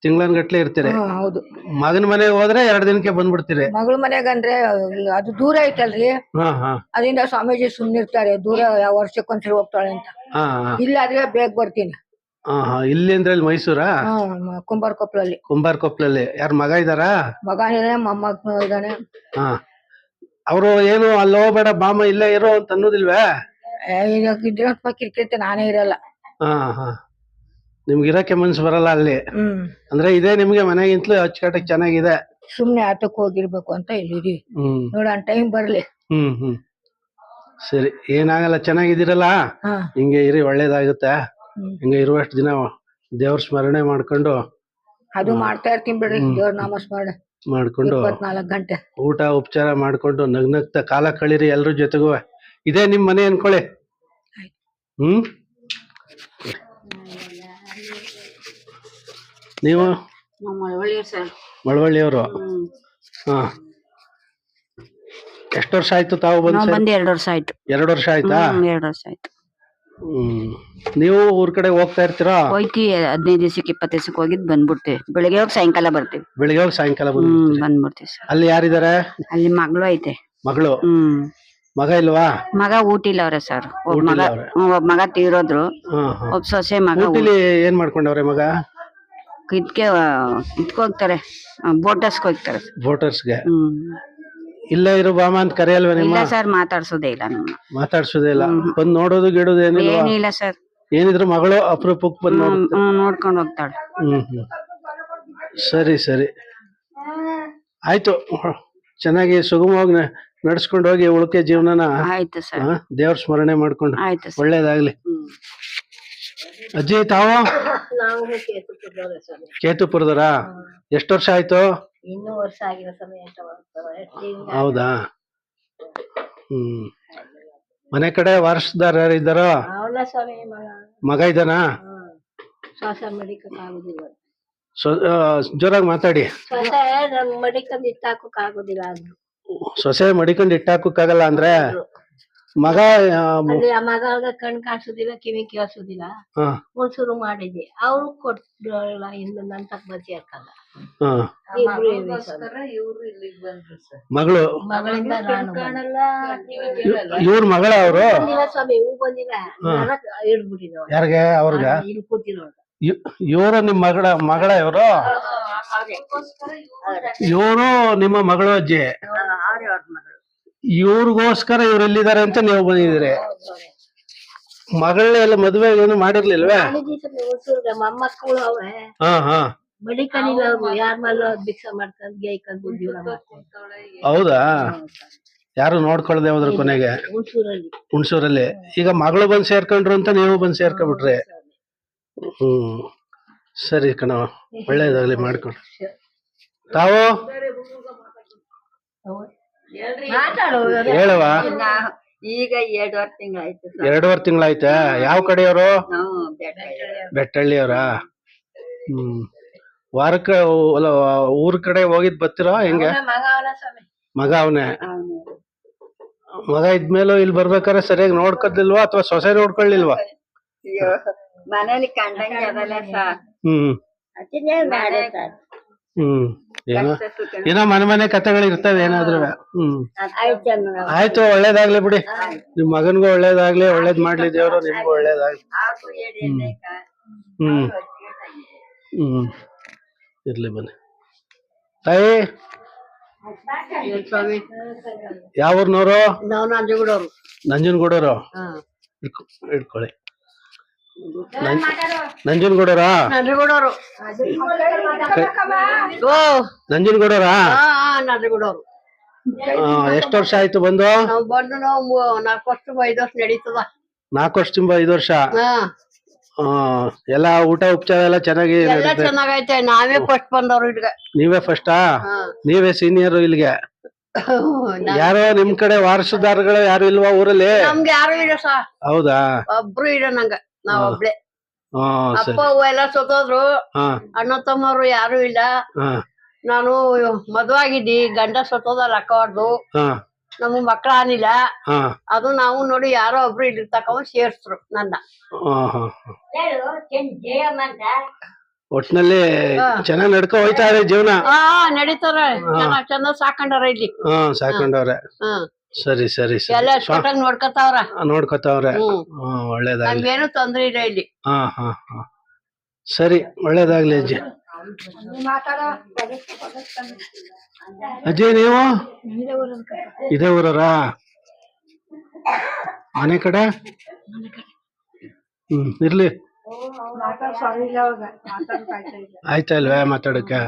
ತಿಂಗಳನ್ಗಟ್ಲೆ ಇರ್ತೀರಿ? ಹೌದು. ಮಗನ ಮನೆಗೆ ಹೋದ್ರೆ 2 ದಿನಕ್ಕೆ ಬಂದ್ಬಿಡ್ತೀರಿ? ಮಗಳ ಮನೆಗೆ ಅಂದ್ರೆ ಅದು ದೂರ ಐತಲ್ರಿ, ಅದರಿಂದ ಸ್ವಾಮೀಜಿ ಸುಮ್ನಿರ್ತಾರೆ, ದೂರ ಯಾವ ವರ್ಷಕ್ಕೊಂದ್ಸರಿ ಹೋಗ್ತಾಳೆ ಅಂತ. ಇಲ್ಲಾದ್ರೆ ಬೇಗ ಬರ್ತೀನಿ. ಇಲ್ಲಿ ಅಂದ್ರೆ ಇಲ್ಲಿ ಮೈಸೂರಾ? ಕುಂಬಾರಕೊಪ್ಲಲ್ಲಿ. ಕುಂಬಾರಕೊಪ್ಲಲ್ಲಿ ಯಾರ ಮಗ ಇದಾರಾ? ಮಗ ಇದಾನೆ, ಮೊಮ್ಮಗ ಇದಾನೆ. ಅವರು ಏನು ಅಲ್ಲಿ ಹೋಗ್ಬೇಡ ಬಾಮ ಇಲ್ಲೇ ಇರೋ ಅಂತ ಅನ್ನೋದಿಲ್ವೇ? ಇದ್ರೆ ಕಿರ್ಕಿರ್ತೆ, ನಾನೇ ಇರಲ್ಲ. ನಿಮ್ಗೆ ಇರಕ್ಕೆ ಮನ್ಸು ಬರಲ್ಲ ಅಲ್ಲಿ? ಅಂದ್ರೆ ಇದೇ ನಿಮ್ಗೆ ಮನೆಗಿಂತಲೂ ಅಚ್ಚುಕಟ್ಟಕ್ಕೆ ಚೆನ್ನಾಗಿದೆ. ಸುಮ್ನೆ ಆಟಕ್ಕೆ ಹೋಗಿರ್ಬೇಕು ಅಂತ ಇಲ್ಲಿದೀವಿ. ನೋಡೋಣ ಟೈಮ್ ಬರ್ಲಿ. ಸರಿ, ಏನಾಗಲ್ಲ, ಚೆನ್ನಾಗಿದ್ದೀರಲ್ಲ? ಹಿಂಗೆ ಇರಿ, ಒಳ್ಳೇದಾಗುತ್ತೆ. ಹಿಂಗೆ ಇರುವಷ್ಟು ದಿನ ದೇವ್ರ ಸ್ಮರಣೆ ಮಾಡ್ಕೊಂಡು ಅದು ಮಾಡ್ತಾ ಇರ್ತೀನಿ ಬಿಡ್ರಿ. ದೇವ್ರ ನಾಮ ಸ್ಮರಣೆ ಮಾಡ್ಕೊಂಡು 24 ಗಂಟೆ ಊಟ ಉಪಚಾರ ಮಾಡ್ಕೊಂಡು ನಗ್ನಗ್ತಾ ಕಾಲ ಕಳೀರಿ ಎಲ್ರ ಜೊತೆಗೂ. ಇದೇ ನಿಮ್ ಮನೆ ಅನ್ಕೊಳ್ಳಿ. ನೀವು ಮಳವಳ್ಳಿಯವರು? ಎಷ್ಟು ವರ್ಷ ಆಯ್ತು ತಾವು ಬಂದು? 2 ವರ್ಷ ಆಯ್ತು. 2 ವರ್ಷ ಆಯ್ತಾ? 2 ವರ್ಷ ಆಯ್ತು. ನೀವು ಊರ್ ಕಡೆ ಹೋಗ್ತಾ ಇರ್ತೀರಾ? ಹೋಯ್ತಿವಿ, 15 ದಿವಸಕ್ಕೆ 20 ದಿವಸಕ್ಕೆ ಹೋಗಿದ್ ಬಂದ್ಬಿಡ್ತೀವಿ. ಬೆಳಿಗ್ಗೆ ಹೋಗಿ ಸಾಯಂಕಾಲ ಬರ್ತೀವಿ. ಬೆಳಿಗ್ಗೆ ಹೋಗಿ ಸಾಯಂಕಾಲ ಬಂದ್ಬಿಡ್ತೀವಿ ಸರ್. ಅಲ್ಲಿ ಯಾರಿದಾರೆ? ಅಲ್ಲಿ ಮಗಳು ಐತೆ. ಮಗಳು? ಮಗ ಇಲ್ವಾ? ಮಗ ಊಟಿಲ್ಲ ಅವ್ರೆ ಸರ್. ಒಬ್ಬ ಮಗ ತೀರೋದ್ರು, ಒಬ್ಬ ಸೊಸೆ ಮಗ. ಏನ್ ಮಾಡ್ಕೊಂಡವ್ರೆ ಮಗ? ಇದಕ್ಕೆ ಹೋಗ್ತಾರೆ, ಬೋಟರ್ಸ್ಗೆ ಹೋಗ್ತಾರೆ. ಬೋಟರ್ಸ್ಗೆ? ಇಲ್ಲ ಇರು ಬಾಮ ಅಂತ ಕರೆಯಲ್ವ ನಿಮ್ಮ? ಇಲ್ಲ ಸರ್, ಮಾತಾಡ್ಸೋದೇ ಇಲ್ಲ. ನಮ್ಮ ಮಾತಾಡ್ಸೋದೇ ಇಲ್ಲ? ಬಂದ್ ನೋಡೋದು ಗಿಡೋದು ಏನಿಲ್ಲ ಸರ್. ಏನಿದ್ರು ಮಗಳು ಅಪರೂಪಕ್ಕೆ ಬಂದ್ ನೋಡ್ಕೊಂಡು ಹೋಗ್ತಾಳೆ. ಸರಿ ಸರಿ, ಆಯ್ತು. ಚೆನ್ನಾಗಿ ಸುಗಮವಾಗಿ ನಡ್ಸ್ಕೊಂಡು ಹೋಗಿ ಉಳಿಕೆ ಜೀವನನ. ಆಯ್ತು ಸರ್. ದೇವ್ರ ಸ್ಮರಣೆ ಮಾಡ್ಕೊಂಡು. ಆಯ್ತು ಸರ್. ಒಳ್ಳೇದಾಗ್ಲಿ. ಅಜ್ಜಿ ತಾವು? ಕೇತುಪುರದವರ? ಎಷ್ಟು ವರ್ಷ ಆಯ್ತು? ಇನ್ನೂ ವರ್ಷ ಆಗಿರೋ ಸಮಯ. ಹೌದಾ? ಮನೆ ಕಡೆ ವಾರಸದಾರ ಯಾರು ಇದ್ದಾರೋ? ಮಗ ಇದ್ದಾನ? ಜೋರಾಗಿ ಮಾತಾಡಿ. ಸೊಸೆ ಮಡಿಕೊಂಡು ಇಟ್ಟಾಕಕ್ಕಾಗಲ್ಲ ಅಂದ್ರೆ ಮಗ? ಮಗ ಕಣ್ ಕಾಣಿಸೋದಿಲ್ಲ, ಕಿವಿ ಕೇಳಿಸೋದಿಲ್ಲ. ಒಂದ್ಸೂರು ಮಾಡಿದ್ದೆ, ಅವ್ರು ಕೊಟ್ಟಿಲ್ಲ. ಇನ್ನು ನನ್ ತಕ್ಕ ಬಸಿ ಹಾಕಲ್ಲ. ಮಗಳು? ಮಗಳಿಂದ ಇವ್ರ ಮಗಳ? ಅವರು ಸ್ವಾಮಿ ಹೂ ಬಂದಿಲ್ಲ, ಹಿಡ್ಬಿಟ್ಟಿದ್ರು. ಯಾರಿಗೆ? ಅವ್ರಗ? ಇಲ್ಲಿ ಕೂತಿರೋ ಇವರು ನಿಮ್ ಮಗಳ ಇವರು? ಇವರು ನಿಮ್ಮ ಮಗಳು ಅಜ್ಜಿ? ಇವ್ರಿಗೋಸ್ಕರ ಇವ್ರು ಎಲ್ಲಿದ್ದಾರೆ ಅಂತ ನೀವು ಬಂದಿದ್ದೀರಿ. ಮಗಳನ್ನೆಲ್ಲ ಮದ್ವೆ ಏನು ಮಾಡಿರ್ಲಿಲ್ವೇ? ಮೊಮ್ಮಕ್ಕಳು ಅವೇ. ಮಡಿಕಣಿಲ್ಲ, ಯಾರ ಮಲ್ಲ ಭಿಕ್ಷಾ ಮಾಡ್ಕೊಂಡು ಗೈಕೊಂಡು ಜೀವನ ಮಾಡ್ತಾರೆ. ಹೌದಾ? ಯಾರು ನೋಡ್ಕೊಳ್ದೆ ಹೋದ್ರ ಕೊನೆಗೆ? ಹುಣಸೂರಲ್ಲಿ. ಈಗ ಮಗಳು ಬಂದ್ ಸೇರ್ಕೊಂಡ್ರು ಅಂತ ನೀವು ಬಂದ್ ಸೇರ್ಕೊಂಡ್ಬಿಟ್ರಿ. ಸರಿ ಕಣವ, ಒಳ್ಳೇದಾಗ್ಲಿ, ಮಾಡ್ಕೊಂಡು. ತಾವು ಹೇಳುವ? ಈಗ 2.5 ತಿಂಗಳಾಯ್ತು. 2.5 ತಿಂಗಳಾಯ್ತಾ? ಯಾವ ಕಡೆಯವರು? ಬೆಟ್ಟಳ್ಳಿಯವರ? ವಾರಕ್ಕೆ ಊರ್ ಕಡೆ ಹೋಗಿದ್ ಬರ್ತೀರಾ ಹೆಂಗೆ? ಮಗ ಅವನೇ? ಮಗ ಇದ್ಮೇಲೂ ಇಲ್ಲಿ ಬರ್ಬೇಕಾದ್ರೆ ಸರಿಯಾಗಿ ನೋಡ್ಕೊಳ್ಲಿಲ್ವಾ ಅಥವಾ ಸೊಸೆ ನೋಡ್ಕೊಳ್ಳಿಲ್ವಾ? ಮನೇಲಿ ಕಂಡಂಗೆ ಏನೋ ಮನೆ ಕಥೆಗಳು ಇರ್ತವೆ ಏನಾದ್ರು. ಆಯ್ತು, ಒಳ್ಳೇದಾಗ್ಲಿ ಬಿಡಿ. ನಿಮ್ ಮಗನ್ಗೂ ಒಳ್ಳೇದಾಗ್ಲಿ, ಒಳ್ಳೇದ್ ಮಾಡ್ಲಿ ದೇವ್ರು, ನಿಮ್ಗೂ ಒಳ್ಳೇದಾಗ್ಲಿ. ಇರ್ಲಿ, ಬನ್ನಿ. ತಾಯಿ ಯಾವ ಊರ್ನವ್ರು? ನಂಜನಗೂಡವ್ರು. ಇಟ್ಕೊಳ್ಳಿ. ನಂಜನಗೂಡವ್ರಾ? ನಂಜನಗೂಡವ್ರಾ? ಎಷ್ಟು ವರ್ಷ ಆಯ್ತು ಬಂದು? 4 ವರ್ಷ 5 ವರ್ಷ ನಡೀತದ. 4 ವರ್ಷ ತುಂಬ 5 ವರ್ಷ? ಎಲ್ಲ ಊಟ ಉಪಚಾರ ಎಲ್ಲ ಚೆನ್ನಾಗಿ ಎಲ್ಲ ನಡೀತೆ. ಚೆನ್ನಾಗೈತೆ ನಾವೇ ಫಸ್ಟ್ ಬಂದವ್ರು ಇಲ್ಲಿಗೆ ನೀವೇ ಫಸ್ಟಾ? ನೀವೇ ಸೀನಿಯರ್ ಇಲ್ಲಿಗೆ? ಯಾರೋ ನಿಮ್ ಕಡೆ ವಾರಸುದಾರಗಳು ಯಾರು ಇಲ್ವಾ ಊರಲ್ಲಿ? ನಮ್ಗೆ ಯಾರು ಇಲ್ಲ ಸಾ, ಹೌದಾ? ಒಬ್ರು ಇಲ್ಲ ನಂಗ, ನಾವ್ ಒಬ್ಳೆ. ಹಾ ಅಪ್ಪ ಸರಿ. ಅವ್ವ ಎಲ್ಲ ಸತ್ತೋದ್ರು, ಹಾ ಅಣ್ಣ ತಮ್ಮವ್ರು ಯಾರು ಇಲ್ಲ. ಹಾ ನಾನು ಮದ್ವಾಗಿದ್ದಿ, ಗಂಡ ಸತ್ತೋದಲ್ಲ ಅಕ್ಕವಾಡ್ದು, ಹಾ ನಮಗ್ ಮಕ್ಳ ಆನಿಲ್ಲ. ಹಾ ಅದು ನಾವು ನೋಡಿ ಯಾರೋ ಒಬ್ರು ಇಲ್ಲಿ ತಕೊಂಡ್ ಸೇರ್ಸ್ರು ನನ್ನ. ಹಾ. ಒಟ್ನಲ್ಲಿ ಚೆನ್ನಾಗ್ ನಡ್ಕೊ ಹೋಯ್ತಾ ಇದೆ ಜೀವನ? ನಡೀತಾರ, ಚೆನ್ನಾಗ್ ಸಾಕೊಂಡಾರ ಇಲ್ಲಿ. ಸಾಕೊಂಡವ್ರೆ. ಸರಿ ಸರಿ ಎಲ್ಲ ಸರಿ. ಅಷ್ಟೊತ್ತಾಗ ನೋಡ್ಕೊತಾವ್ರ. ನೋಡ್ಕೊತಾವ್ರೆ. ಒಳ್ಳೇದಾಗ್ಲಿ. ನಮ್ಗೇನು ತೊಂದ್ರೆ ಇಲ್ಲ ಇಲ್ಲಿ. ಹಾ ಸರಿ, ಒಳ್ಳೇದಾಗ್ಲಿ ಅಜ್ಜಿ. ಅಜ್ಜಿ ನೀವು ಇದೇ ಊರರಾ? ಮನೆ ಕಡೆ? ಇರ್ಲಿ. ಆಯ್ತಾ ಇಲ್ವೇ ಮಾತಾಡಕ್ಕೆ?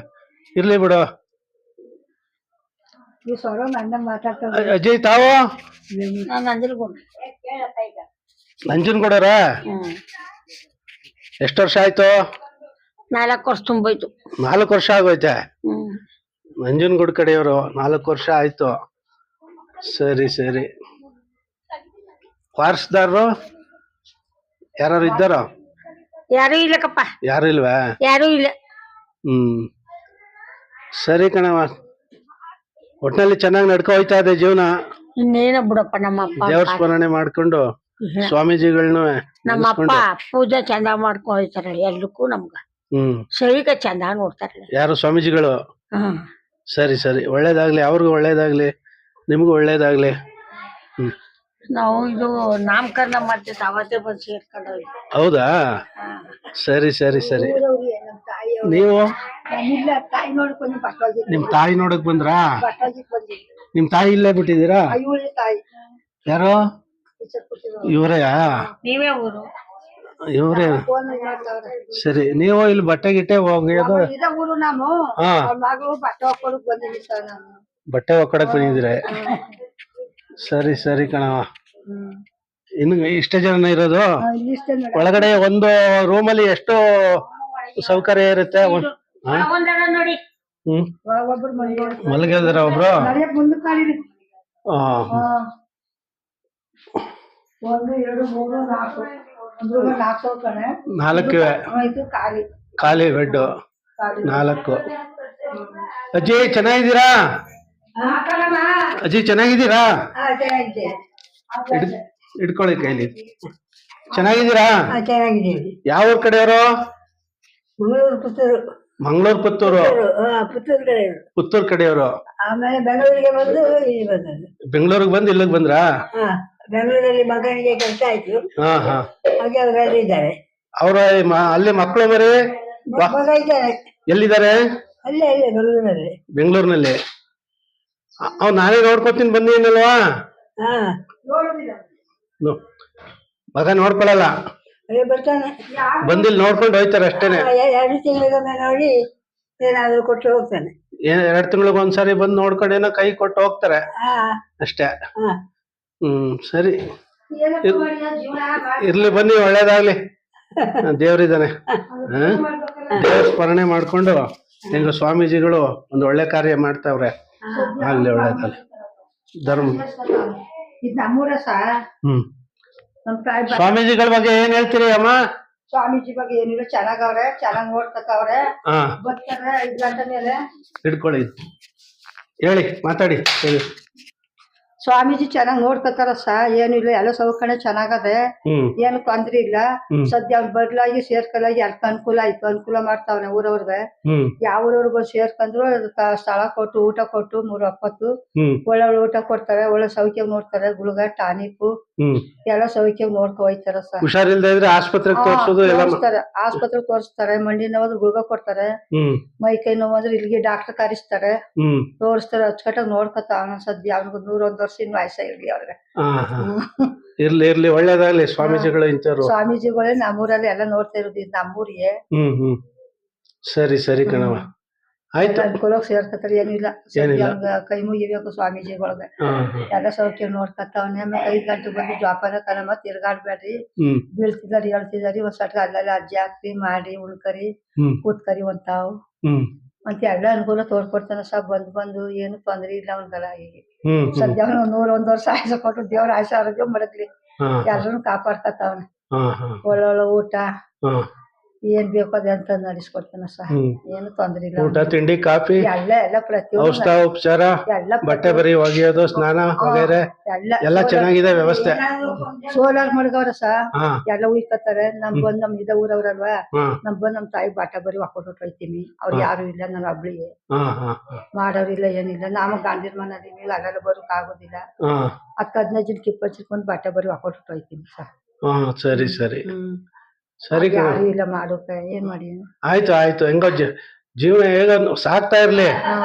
ಇರ್ಲಿ ಬಿಡು. ಅಜ್ಜಿ ತಾವು ನಂಜನಗೂಡರ? ಎಷ್ಟು ವರ್ಷ ಆಯ್ತು? 4 ವರ್ಷ ತುಂಬೋಯ್ತು. 4 ವರ್ಷ ಆಗೋಯ್ತೆ? ನಂಜನಗೂಡ್ ಕಡೆಯವರು. 4 ವರ್ಷ ಆಯ್ತು. ಸರಿ ಸರಿ. ವಾರಸ್ದಾರರು ಯಾರು ಇದ್ದಾರ? ಯಾರು ಇಲ್ಲಕ್ಕಪ್ಪ. ಯಾರು ಇಲ್ವಾ? ಯಾರು ಇಲ್ಲ. ಸರಿ ಕಣವ, ಒಟ್ನಲ್ಲಿ ಚೆನ್ನಾಗಿ ನಡ್ಕೊ ಹೋಯ್ತಾ ಇದೆ ಜೀವನ. ಇನ್ನೇನ ಬಿಡಪ್ಪ, ನಮ್ಮ ಅಪ್ಪ ದೇವ್ರ ಸ್ಮರಣೆ ಮಾಡ್ಕೊಂಡು ಸ್ವಾಮೀಜಿಗಳ್ನು ನಮ್ಮ ಅಪ್ಪ ಪೂಜೆ ಚಂದ ಮಾಡ್ಕೊ ಹೋಯ್ತಾರ ಎಲ್ರಿಗೂ. ನಮ್ಗ ಸರಿಗ ಚಂದ ನೋಡ್ತಾರ. ಯಾರು ಸ್ವಾಮೀಜಿಗಳು? ಸರಿ ಸರಿ, ಒಳ್ಳೇದಾಗ್ಲಿ. ಅವ್ರಿಗೂ ಒಳ್ಳೇದಾಗ್ಲಿ, ನಿಮ್ಗೂ ಒಳ್ಳೇದಾಗ್ಲಿ. ನಾವು ಇದು ನಾಮಕರಣ ಮಾಡ್ತಿದ್ದ ಅವತ್ತೇ ಬಂದು ಸೇರ್ಕೊಂಡು. ಹೌದಾ? ಸರಿ ಸರಿ ಸರಿ. ನೀವು ನಿಮ್ ತಾಯಿ ನೋಡಕ್ ಬಂದ್ರಾ? ನಿಮ್ ತಾಯಿ ಇಲ್ಲೇ ಬಿಟ್ಟಿದ್ದೀರಾ? ಯಾರು? ಇವ್ರೇ? ನೀವೇ ಊರು? ಇವ್ರೇ. ಸರಿ, ನೀವು ಇಲ್ಲಿ ಬಟ್ಟೆ ಗಿಟ್ಟೆ ಒಗೆಯೋದು? ಬಟ್ಟೆ ಒಕ್ಕಡಕ್ ಬಂದಿದ್ದೀರ? ಸರಿ ಸರಿ ಕಣವ. ಇನ್ನು ಇಷ್ಟೇ ಜನ ಇರೋದು? ಒಳಗಡೆ ಒಂದು ರೂಮಲ್ಲಿ ಎಷ್ಟು ಸೌಕರ್ಯ ಇರುತ್ತೆ? ನೋಡಿ ಮಲಗಿದಾರ ಒಬ್ರು? 4 ಖಾಲಿ ಬೆಡ್ 4. ಅಜ್ಜಿ ಚೆನ್ನಾಗಿದ್ದೀರಾ? ಅಜ್ಜಿ ಚೆನ್ನಾಗಿದ್ದೀರಾ? ಇಟ್ಕೊಳ್ಳಿ ಕೈಲಿ. ಚೆನ್ನಾಗಿದ್ದೀರಾ? ಯಾವ ಊರ್ ಕಡೆಯವರು? ಮಂಗಳೂರು ಪುತ್ತೂರು. ಪುತ್ತೂರು ಕಡೆಯವರು. ಆಮೇಲೆ ಬೆಂಗಳೂರಿಗೆ ಬಂದು ಇಲ್ಲಿ ಬಂದದ್ದು. ಬೆಂಗಳೂರಿಗೆ ಬಂದು ಇಲ್ಲಿಗೆ ಬಂದ್ರಾ? ಬೆಂಗಳೂರಲ್ಲಿ ಮಗನಿಗೆ ಕೆಲಸ ಆಯ್ತು, ಹಾಗೆ ಅವ್ರು ಅಲ್ಲಿದ್ದಾರೆ. ಅವ್ರ ಅಲ್ಲಿ ಮಕ್ಕಳು ಮರಿ ಮಗ ಇದ್ದಾರೆ. ಎಲ್ಲಿದ್ದಾರೆ? ಅಲ್ಲೇ ಬೆಂಗಳೂರಲ್ಲಿ. ಬೆಂಗಳೂರಿನಲ್ಲಿ? ಅವ್ ನಾನೇ ನೋಡ್ಕೊತೀನಿ ಬಂದಿನಲ್ವಾ? ಮಗ ನೋಡ್ಕೊಳಲ್ಲ, ಬರ್ತಾನೆ. ಬಂದಿಲ್ ನೋಡ್ಕೊಂಡು ಹೋಯ್ತಾರೆ ಅಷ್ಟೇನೆ. 2 ತಿಂಗಳಿಗೊಮ್ಮೆ ನೋಡಿ ಏನಾದ್ರು ಕೊಟ್ಟು ಹೋಗ್ತಾನೆ. 2 ತಿಂಗಳಿಗೆ ಒಂದ್ಸರಿ ಬಂದು ನೋಡ್ಕೊಂಡು ಏನೋ ಕೈ ಕೊಟ್ಟು ಹೋಗ್ತಾರೆ ಅಷ್ಟೇ. ಸರಿ, ಇರ್ಲಿ ಬನ್ನಿ, ಒಳ್ಳೇದಾಗ್ಲಿ. ದೇವ್ರಿದ್ದಾನೆ. ದೇವ್ರ ಸ್ಮರಣೆ ಮಾಡ್ಕೊಂಡು ಹೆಂಗ ಸ್ವಾಮೀಜಿಗಳು ಒಂದು ಒಳ್ಳೆ ಕಾರ್ಯ ಮಾಡ್ತಾವ್ರೆ. ಆಗ್ಲಿ, ಒಳ್ಳೇದಾಗ್ಲಿ. ಧರ್ಮ ಸ್ವಾಮೀಜಿಗಳ ಬಗ್ಗೆ ಏನ್ ಹೇಳ್ತೀರಿ ಅಮ್ಮ? ಸ್ವಾಮೀಜಿ ಬಗ್ಗೆ ಏನಿಲ್ಲ, ಚೆನ್ನಾಗವ್ರೆ, ಚೆನ್ನಾಗ್ ನೋಡ್ತಕ್ಕವ್ರೆ. ಬರ್ತಾರೆ 5 ಗಂಟೆ ಮೇಲೆ. ಹಿಡ್ಕೊಳ್ಳಿ, ಹೇಳಿ, ಮಾತಾಡಿ, ಹೇಳಿ. ಸ್ವಾಮೀಜಿ ಚೆನ್ನಾಗ್ ನೋಡ್ಕೊತಾರ ಏನಿಲ್ಲ, ಎಲ್ಲ ಸೌಕರ್ಯ ಚೆನ್ನಾಗದೆ, ಏನು ತೊಂದ್ರೆ ಇಲ್ಲ. ಸದ್ಯ ಬದಲಾಗಿ ಸೇರ್ಕಲಾಗಿ ಅರ್ಥ ಅನುಕೂಲ ಆಯ್ತು, ಅನುಕೂಲ ಮಾಡ್ತಾವ್ರೆ ಊರವ್ರಿಗೆ. ಯಾವ ಊರವ್ರಿಗೆ ಬಂದು ಸೇರ್ಕೊಂಡ್ರು ಸ್ಥಳ ಕೊಟ್ಟು ಊಟ ಕೊಟ್ಟು 3 ಹೊತ್ತು ಒಳ್ಳೆ ಊಟ ಕೊಡ್ತಾರೆ, ಒಳ್ಳೆ ಸೌಖ್ಯ ನೋಡ್ತಾರೆ. ಗುಳ್ಗ ಟಾನಿಕ್ ಎಲ್ಲ ಸೌಖ್ಯ ನೋಡ್ಕೊ ಹೋಯ್ತಾರ. ಹುಷಾರಿಲ್ದೇ ಇದ್ರೆ ಆಸ್ಪತ್ರೆಗೆ ತೋರಿಸ್ತಾರೆ, ಆಸ್ಪತ್ರೆಗೆ ತೋರಿಸ್ತಾರೆ. ಮಂಡಿ ನೋವಾದ್ರೆ ಗುಳ್ಗ ಕೊಡ್ತಾರೆ, ಮೈ ಕೈ ನೋವಾದ್ರೆ ಇಲ್ಲಿಗೆ ಡಾಕ್ಟರ್ ಕರೆಸ್ತಾರೆ, ತೋರಿಸ್ತಾರೆ. ಅಚ್ಚುಕಟ್ಟಾಗಿ ನೋಡ್ಕೊತಾವ. ಸದ್ಯ ಅವ್ರಿಗೆ 101 ವರ್ಷ ವಯಸ್ಸಾಗಿರ್ಲಿ ಅವ್ರಿಗೆ. ಇರ್ಲಿ ಇರ್ಲಿ, ಒಳ್ಳೇದಾಗ್ಲಿ. ಸ್ವಾಮೀಜಿಗಳು ಇಂಥವ್ರು. ಸ್ವಾಮೀಜಿಗಳೇ ನಮ್ಮೂರಲ್ಲಿ ಎಲ್ಲ ನೋಡ್ತಾ ಇರೋದು, ಇದು ನಮ್ಮೂರಿಗೆ. ಸರಿ ಸರಿ ಕಣವ. ಆಯ್ತು. ಅನುಕೂಲವಾಗಿ ಸೇರ್ಕತ್ತಾರೆ, ಏನಿಲ್ಲ. ಏನಿಲ್ಲ. ಕೈ ಮುಗಿಬೇಕು ಸ್ವಾಮೀಜಿಗಳ್ಗೆ. ಹಾ ಹಾ ಎಲ್ಲ ಸೌಖ್ಯ ನೋಡ್ಕತ್ತವನೆ. ಆಮೇಲೆ 5 ಗಂಟೆಗೆ ಬಂದು ಜೋಪಾನ ಕಣಮ್ಮ, ತಿರ್ಗಾಡ್ಬೇಡ್ರಿ, ಹ್ಮ್ ಬೀಳ್ತಿದಾರಿ ಹೇಳ್ತಿದಾರಿ, ಒಂದ್ ಸಟ್ಗ ಅಲ್ಲೆಲ್ಲ ಅಜ್ಜಿ ಹಾಕ್ರಿ ಮಾಡಿ ಉಳ್ಕರಿ ಹ್ಮ್ ಕೂತ್ಕರಿ ಒಂತಾವ್ ಹ್ಮ್ ಅಂತ ಎಲ್ಲ ಅನುಕೂಲ ತೋಡ್ಕೊಡ್ತಾನ ಸಹ. ಬಂದು ಏನು ತೊಂದ್ರೆ ಇಲ್ಲ ಅವ್ನಿಗೆಲ್ಲ. ಈಗ ಹ್ಮ್ ಸದ್ಯ ಅವ್ನು 101 ವರ್ಷ ಆಯಸ ಕೊಟ್ಟು ದೇವ್ರ ಆಯಸ ಆರೋಗ್ಯ ಮಡಗ್ಲಿ, ಹಾ ಎಲ್ಲರನ್ನು ಕಾಪಾಡ್ಕತ್ತವನೆ. ಹಾ ಹಾ ಒಳ್ಳೊಳ್ಳೆ ಊಟ ಹಾ ಏನ್ ಬೇಕೋ ಅದಂತ ನಡೆಸ್ಕೊಡ್ತಾನ ಸಹ. ಹ್ಮ್. ಏನು ತೊಂದ್ರೆ ಇಲ್ಲ ಊಟ ತಿಂಡಿ ಕಾಫಿ ಎಲ್ಲ ಪ್ರತಿಯೊಂದು ಔಷಧ ಉಪಚಾರ ಎಲ್ಲ ಬಟ್ಟೆ ಬರಿ ಒಗೆಯೋದು ಸ್ನಾನ ವಗೈರೆ ಎಲ್ಲ ಚೆನ್ನಾಗಿದೆ ವ್ಯವಸ್ಥೆ. ಸೋಲಾರ್ ಮಡ್ಗವ್ರ ಸಹ ಹಾ ಎಲ್ಲ ಉಯ್ಕತ್ತಾರೆ. ಬಂದ್ ನಮ್ ಇದ ಊರವ್ರಲ್ವಾ, ಹಾ ನಮ್ ತಾಯಿ ಬಾಟ ಬರಿ ಹಾಕೊಟ್ಟು ಹೋಯ್ತೀನಿ. ಅವ್ರು ಯಾರು ಇಲ್ಲ, ನನ್ನ ಒಬ್ಳಿಗೆ ಹಾ ಹಾ ಮಾಡೋರಿಲ್ಲ, ಏನಿಲ್ಲ. ನಾವು ಗಂಡಿನ ಮನೇಲಿ ಅಲ್ಲೆಲ್ಲ ಬರೋಕ್ ಆಗೋದಿಲ್ಲ. ಹಾ 10-15 ಜನಕ್ಕೆ 20 ಚಿಕ್ಕೊಂಡ್ ಬಾಟ ಬರಿ ಹಾಕೊಟ್ಟು ಹೋಯ್ತೀನಿ ಸರ್. ಹಾ ಸರಿ ಸರಿ ಸರಿ ಕಣ. ಯಾರು ಇಲ್ಲ ಮಾಡೋಕೆ, ಏನ್ ಮಾಡಿ. ಆಯ್ತು ಆಯ್ತು. ಹೆಂಗೋ ಜೀವನ ಹೇಗ ಸಾಕ್ತಾ ಇರ್ಲಿ,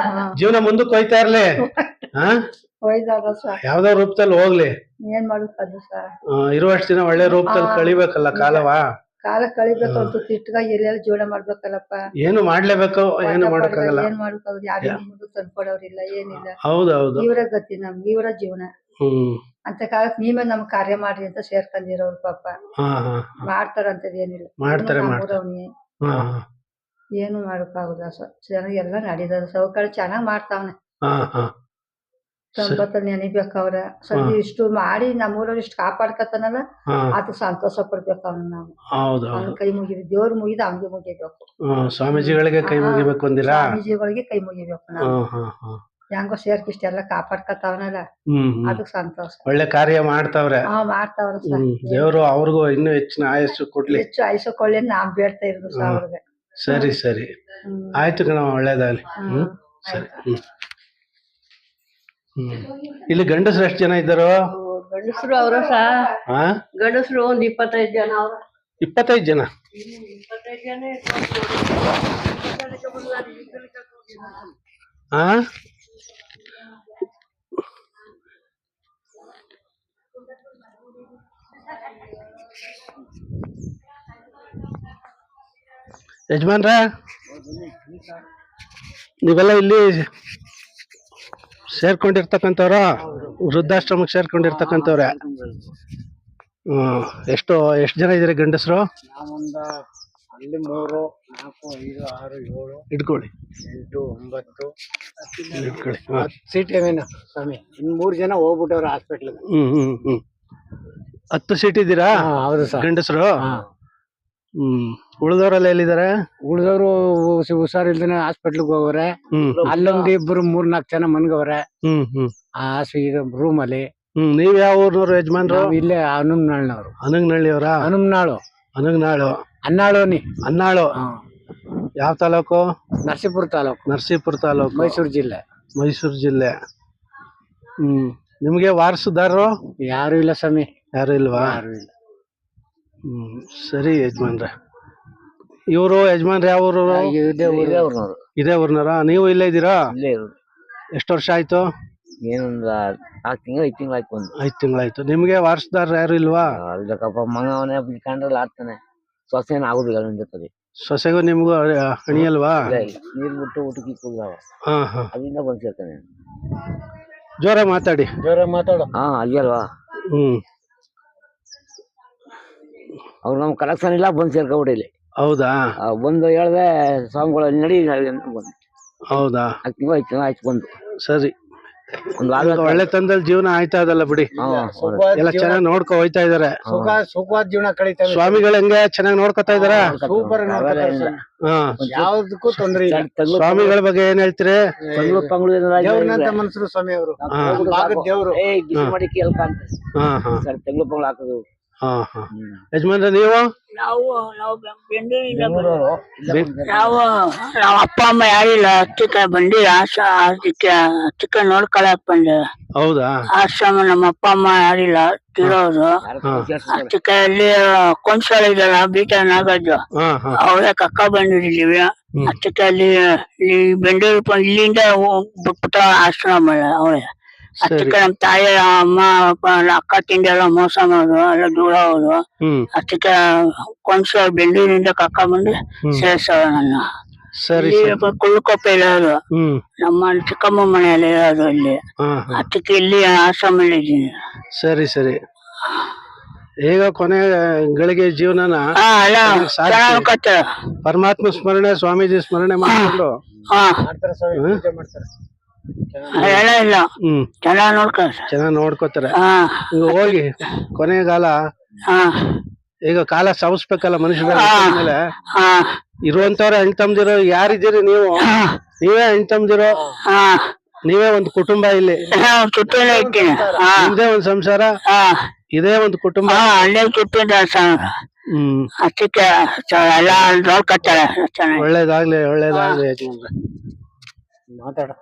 ಜೀವನ ಮುಂದಕ್ಕೆ ಹೋಯ್ತಾ ಇರ್ಲಿ. ಹಾ ಹೋಯ್ದಾಗ ಸರ್ ಯಾವ್ದೋ ರೂಪದಲ್ಲಿ ಹೋಗ್ಲಿ. ಏನ್ ಮಾಡೋದು ಸರ್. ಇರುವಷ್ಟು ದಿನ ಒಳ್ಳೆ ರೂಪದಲ್ಲಿ ಕಳಿಬೇಕಲ್ಲ ಕಾಲವ. ಕಾಲ ಕಳಿಬೇಕು ಅಂತ ತಿಟ್ಗ ಎಲ್ಲೆಲ್ಲ ಜೀವನ ಮಾಡ್ಬೇಕಲ್ಲಪ್ಪ. ಏನು ಮಾಡ್ಲೇಬೇಕು, ಏನು ಮಾಡಕ್ಕಾಗಲ್ಲ. ಏನ್ ಮಾಡೋಕ್ಕಾಗಲ್ಲ. ಯಾರು ಮುಂದೆ ತಂದ್ಕೊಡೋರಿಲ್ಲ, ಏನಿಲ್ಲ. ಹೌದೌದು. ಇವರ ಗತಿ ನಮ್ಗೆ, ಇವರ ಜೀವನ. ಹ್ಮ್ ಅಂತ ಕಾಲಕ್ಕೆ ನೀವೇ ನಮ್ ಕಾರ್ಯ ಮಾಡ್ರಿ ಅಂತ ಸೇರ್ಕೊಂಡಿರೋರು ಪಾಪ. ಹಾ ಹಾ ಮಾಡ್ತಾರಂತದ್ ಏನಿಲ್ಲ. ಮಾಡ್ತಾರೆ, ನಮ್ಮೂರವ್ನಿ ಹಾ ಹಾ ಏನು ಮಾಡೋಕ್ಕಾಗುದ ಸರ್. ಚೆನ್ನಾಗಿ ಎಲ್ಲ ನಡೀತದ. ಸೌಕರ್ಯ ಚೆನ್ನಾಗ್ ಮಾಡ್ತಾವನೆ. ಹಾ ಹಾ ಸಂಪತ್ತಲ್ಲಿ ನೆನಿಬೇಕವ್ರ ಸದ್ಯ ಇಷ್ಟು ಮಾಡಿ ನಮ್ಮೂರಲ್ಲಿ ಇಷ್ಟು ಕಾಪಾಡ್ಕತಾನಲ್ಲ, ಹಾ ಅದು ಸಂತೋಷ ಪಡ್ಬೇಕು ಅವ್ನು. ನಾವು ಹೌದು ಅವ್ನ ಹೌದು. ಕೈ ಮುಗಿದು ದೇವ್ರ ಮುಗಿದು ಅವ್ನಿಗೆ ಮುಗಿಬೇಕು. ಸ್ವಾಮೀಜಿಗಳಿಗೆ ಕೈ ಮುಗಿಬೇಕು ಅಂದಿರಾ? ಸ್ವಾಮೀಜಿಗಳಿಗೆ ಕೈ ಮುಗಿಬೇಕು ಹಾ ನಾವು. ಹಾ ಹಾ ಹೆಂಗೋ ಸೇರ್ಕಿಷ್ಟೆಲ್ಲ ಕಾಪಾಡ್ಕತಾವನಲ್ಲ, ಹ್ಮ್ ಅದಕ್ ಸಂತೋಷ. ಒಳ್ಳೆ ಕಾರ್ಯ ಮಾಡ್ತಾವ್ರೆ. ಮಾಡ್ತಾವ್ರ ಸರ್. ದೇವ್ರು ಅವ್ರಿಗೂ ಇನ್ನೂ ಹೆಚ್ಚಿನ ಆಯಸ್ಸು ಕೊಡ್ಲಿ. ಹೆಚ್ಚು ಆಯ್ಸಕೊಳ್ಳಿ ನಾವ್ ಬೇಡ್ತಾ ಇರೋದು ಸರ್ ಅವ್ರಿಗೆ. ಸರಿ ಸರಿ ಆಯ್ತು ಕಣ, ಒಳ್ಳೇದಾಗ್ಲಿ. ಸರಿ. ಇಲ್ಲಿ ಗಂಡಸರು ಎಷ್ಟು ಜನ ಇದ್ದಾರೋ? ಗಂಡಸರು ಅವ್ರ ಸಹ ಹಾ ಗಂಡಸರು ಒಂದ್ 25 ಜನ ಅವ್ರ. 25 ಜನ. 25 ಜನ ಹಾ ಯಜಮಾನ್ರ, ನೀವೆಲ್ಲ ಇಲ್ಲಿ ಸೇರ್ಕೊಂಡಿರ್ತಕ್ಕಂಥವ್ರ? ವೃದ್ಧಾಶ್ರಮಕ್ಕೆ ಸೇರ್ಕೊಂಡಿರ್ತಕ್ಕಂಥವ್ರೆ? ಎಷ್ಟು ಜನ ಇದ್ದೀರಿ ಗಂಡಸರು? ಅಲ್ಲಿ 3, 4, 5, 6, 7 ಇಟ್ಕೊಳ್ಳಿ. 8, 9 ಇಟ್ಕೊಳ್ಳಿ. 10 ಸೀಟ್ ಏನೇನು ಸ್ವಾಮಿ. ಇನ್ 3 ಜನ ಹೋಗ್ಬಿಟ್ಟವ್ರ ಹಾಸ್ಪಿಟ್ಲ್. 10 ಸೀಟ್ ಇದ್ದೀರಾ? ಹೌದು ಸರ್. ಗಂಡಸರು. ಉಳಿದವರೆಲ್ಲ ಎಲ್ಲಿದ್ದಾರೆ? ಉಳಿದವರು ಹುಷಾರಿಲ್ದೇನೆ ಹಾಸ್ಪಿಟ್ಲ್ಗೆ ಹೋಗವ್ರೆ. ಅಲ್ಲೊಂದು 2-3-4 ಜನ ಮನ್ಗವ್ರೆ ಆ ರೂಮ್ ಅಲ್ಲಿ. ನೀವ್ ಯಾವ ಊರ್ನವ್ರು ಯಜಮಾನ್ರು? ಇಲ್ಲೇ ಹನುಮನಾಳ್ನವ್ರು. ಅನಂಗನಹಳ್ಳಿಯವರ? ಹನುಮನಾಳು. ಅನ್ನಾಳು. ಯಾವ ತಾಲೂಕು? ನರಸೀಪುರ ತಾಲೂಕು. ನರಸೀಪುರ ತಾಲೂಕು, ಮೈಸೂರು ಜಿಲ್ಲೆ. ಮೈಸೂರು ಜಿಲ್ಲೆ. ನಿಮ್ಗೆ ವಾರಸುದಾರರು ಯಾರು ಇಲ್ಲ ಸ್ವಾಮಿ. ಯಾರು ಇಲ್ವಾ? ಯಾರು ಇಲ್ಲ. ಸರಿ ಯಜಮಾನ್ರೆ. ಇವರು ಯಜಮಾನ್ರ ಯಾವ ಊರು? ಇದೇ ಊರ್ನವ್ರ? ನೀವು ಇಲ್ಲೇ ಇದ್ದೀರಾ? ಎಷ್ಟು ವರ್ಷ ಆಯ್ತು? ಏನೊಂದು 4 ತಿಂಗಳು 5 ತಿಂಗಳು ಆಯ್ತು. 5 ತಿಂಗಳಾಯ್ತು. ನಿಮ್ಗೆ ವಾರಸುದಾರ ಯಾರು ಇಲ್ವಾ? ಅಲ್ಬೇಕಪ್ಪ, ಮಗ ಅವನೇ ಬಿಟ್ಕೊಂಡ್ರೆ ಆಡ್ತಾನೆ. ಸೊಸೆನ ಆಗುದಿಲ್ಲ ನನ್ನ ಜೊತೆ. ಸೊಸೆಗೂ ನಿಮ್ಗೂ ಅಣಿಯಲ್ವಾ? ನೀರ್ ಬಿಟ್ಟು ಊಟಕ್ಕೆ ಇಕ್ಕಿಲ್ದಾವ, ಹಾ ಹಾ ಅದರಿಂದ ಬಂದ್ ಸೇರ್ತಾನೆ. ಜೋರ ಮಾತಾಡಿ. ಅಲ್ಲಿ ಅಲ್ವಾ ಅವ್ರು ನಮ್ ಕಲೆಕ್ಷನ್ ಇಲ್ಲ, ಬಂದ್ ಸೇರ್ಕೊಬಿಡಿ. ಹೌದಾ? ಬಂದು ಹೇಳ್ದೆ ಸ್ವಾಮಿಗಳು ನಡಿ ಬಂದು. ಹೌದಾ? 4 ತಿಂಗಳು 5 ತಿಂಗಳು ಆಯ್ತು ಬಂದು. ಸರಿ. ಒಳ್ಳೆ ತಂದಲ್ಲಿ ಜೀವನ ಆಯ್ತಾ ಅದಲ್ಲ ಬಿಡಿ. ಎಲ್ಲ ಚೆನ್ನಾಗಿ ನೋಡ್ಕೊ ಹೋಯ್ತಾ ಇದಾರೆ. ಸುಖವಾದ ಜೀವನ ಕಳೀತಾ. ಸ್ವಾಮಿಗಳು ಹೆಂಗೆ ಚೆನ್ನಾಗಿ ನೋಡ್ಕೊತಾ ಇದಾರ? ಸೂಪರ್. ಯಾವ್ದಕ್ಕೂ ತೊಂದ್ರೆ ಇಲ್ಲ. ಸ್ವಾಮಿಗಳ ಬಗ್ಗೆ ಏನ್ ಹೇಳ್ತೀರಿ? ದೇವ್ರನಂತ ಮನ್ಸರು ಸ್ವಾಮಿ ಅವರು. ದೇವ್ರು ಮಾಡಿ ಕೇಳ್ಕ ಅಂತ ತೆಂಗ್ಳು ಪಂಗ್ಳು ಹಾಕೋದು. ಯಜಮಾನ್ರೆ ನೀವು? ನಾವು ಅಪ್ಪ ಅಮ್ಮ ಯಾರಿಲ್ಲ, ಅತ್ತಿಕ ಬಂದಿಲ್ಲ. ಅದಕ್ಕೆ ಅತ್ತಿಕ ನೋಡ್ಕೊಳಕ್ ಬಂದೆ. ಹೌದಾ? ಆಶ್ರಮ ನಮ್ಮ ಅಪ್ಪ ಅಮ್ಮ ಯಾರಿಲ್ಲ, ತಿರೋರು. ಅತ್ತಿಕ ಅಲ್ಲಿ ಕೊಂಡ್ಸಳ ಇದಲ್ಲ, ಬೀಟ ನಾಗಜ್ಜು, ಅವಳೆ ಕಕ್ಕ ಬಂದಿದ್ದೀವಿ. ಅತ್ತಿಕ ಅಲ್ಲಿ ಬೆಂಗಳೂರು ಇಲ್ಲಿಂದ ಬಿಟ್ಬಿಟ್ಟ ಆಶ್ರಮ ಅವಳೆ. ಅದಕ್ಕೆ ನಮ್ ತಾಯಿ ಅಮ್ಮ ಅಕ್ಕ ತಿಂಡಿ ಎಲ್ಲ ಮೋಸ ಮಾಡೋದು, ಎಲ್ಲ ದೂರ ಹೋದ್ರು. ಅದಕ್ಕೆ ಕೊಂಡ್ಸ ಬೆಂಗಳೂರಿಂದ ಕಕ್ಕ ಬಂದು ಸೇರ್ಸವ ನನ್ನ. ಸರಿ ಕುಳ್ಕೊಪ್ಪ ಇರೋದು ಹ್ಮ್ ನಮ್ಮ ಚಿಕ್ಕಮ್ಮ ಮನೆಯಲ್ಲಿ ಇರೋದು ಇಲ್ಲಿ ಹಾ ಹಾ ಅದಕ್ಕೆ ಇಲ್ಲಿ ಆಸಾಮಲ್ಲಿ ಇದ್ದೀನಿ. ಸರಿ ಸರಿ ಈಗ ಕೊನೆ ಗಳಿಗೆ ಜೀವನನ ಎಲ್ಲ ಸಾಧ್ಯ. ಚೆನ್ನಾಗ್ ಕಟ್ತಾರೆ. ಪರಮಾತ್ಮ ಸ್ಮರಣೆ ಸ್ವಾಮೀಜಿ ಸ್ಮರಣೆ ಮಾಡ್ಕೊಂಡು ಹಾ ಮಾಡ್ತಾರೆ ಸ್ವಾಮಿ, ಪೂಜೆ ಮಾಡ್ತಾರೆ. ಎಲ್ಲ ಇಲ್ಲ ಹ್ಮ್ ಚೆನ್ನಾಗ್ ನೋಡ್ತಾರೆ. ಚೆನ್ನಾಗ್ ನೋಡ್ಕೋತಾರೆ. ಹಾ ಈಗ ಹೋಗಿ ಕೊನೆಗಾಲ ಹಾ ಈಗ ಕಾಲ ಸವಿಸ್ಬೇಕಲ್ಲ ಮನುಷ್ಯರ ಮೇಲೆ. ಹಾ ಇರುವಂತವ್ರ ಹೆಣ್ ತಮ್ದಿರೋ ಯಾರಿದ್ದೀರಿ ನೀವು? ನೀವೇ ಹೆಣ್ ತಮ್ದಿರೋ, ಹಾ ನೀವೇ ಒಂದು ಕುಟುಂಬ ಇಲ್ಲಿ. ಸುತ್ತಲೇ ಇದ್ದೀನಿ. ಹಾ ನಿಮ್ದೇ ಒಂದ್ ಸಂಸಾರ, ಹಾ ಇದೇ ಒಂದು ಕುಟುಂಬ. ಹಾ ಅಲ್ಲೇ ಸುತ್ತಿದ ಹ್ಮ್ ಅದಕ್ಕೆ ಎಲ್ಲ ನೋಡ್ಕೊತಾರೆ ಚೆನ್ನಾಗಿ. ಒಳ್ಳೇದಾಗ್ಲಿ ಒಳ್ಳೇದಾಗ್ಲಿ ಯಜಮಾನ್ರೆ. ಮಾತಾಡು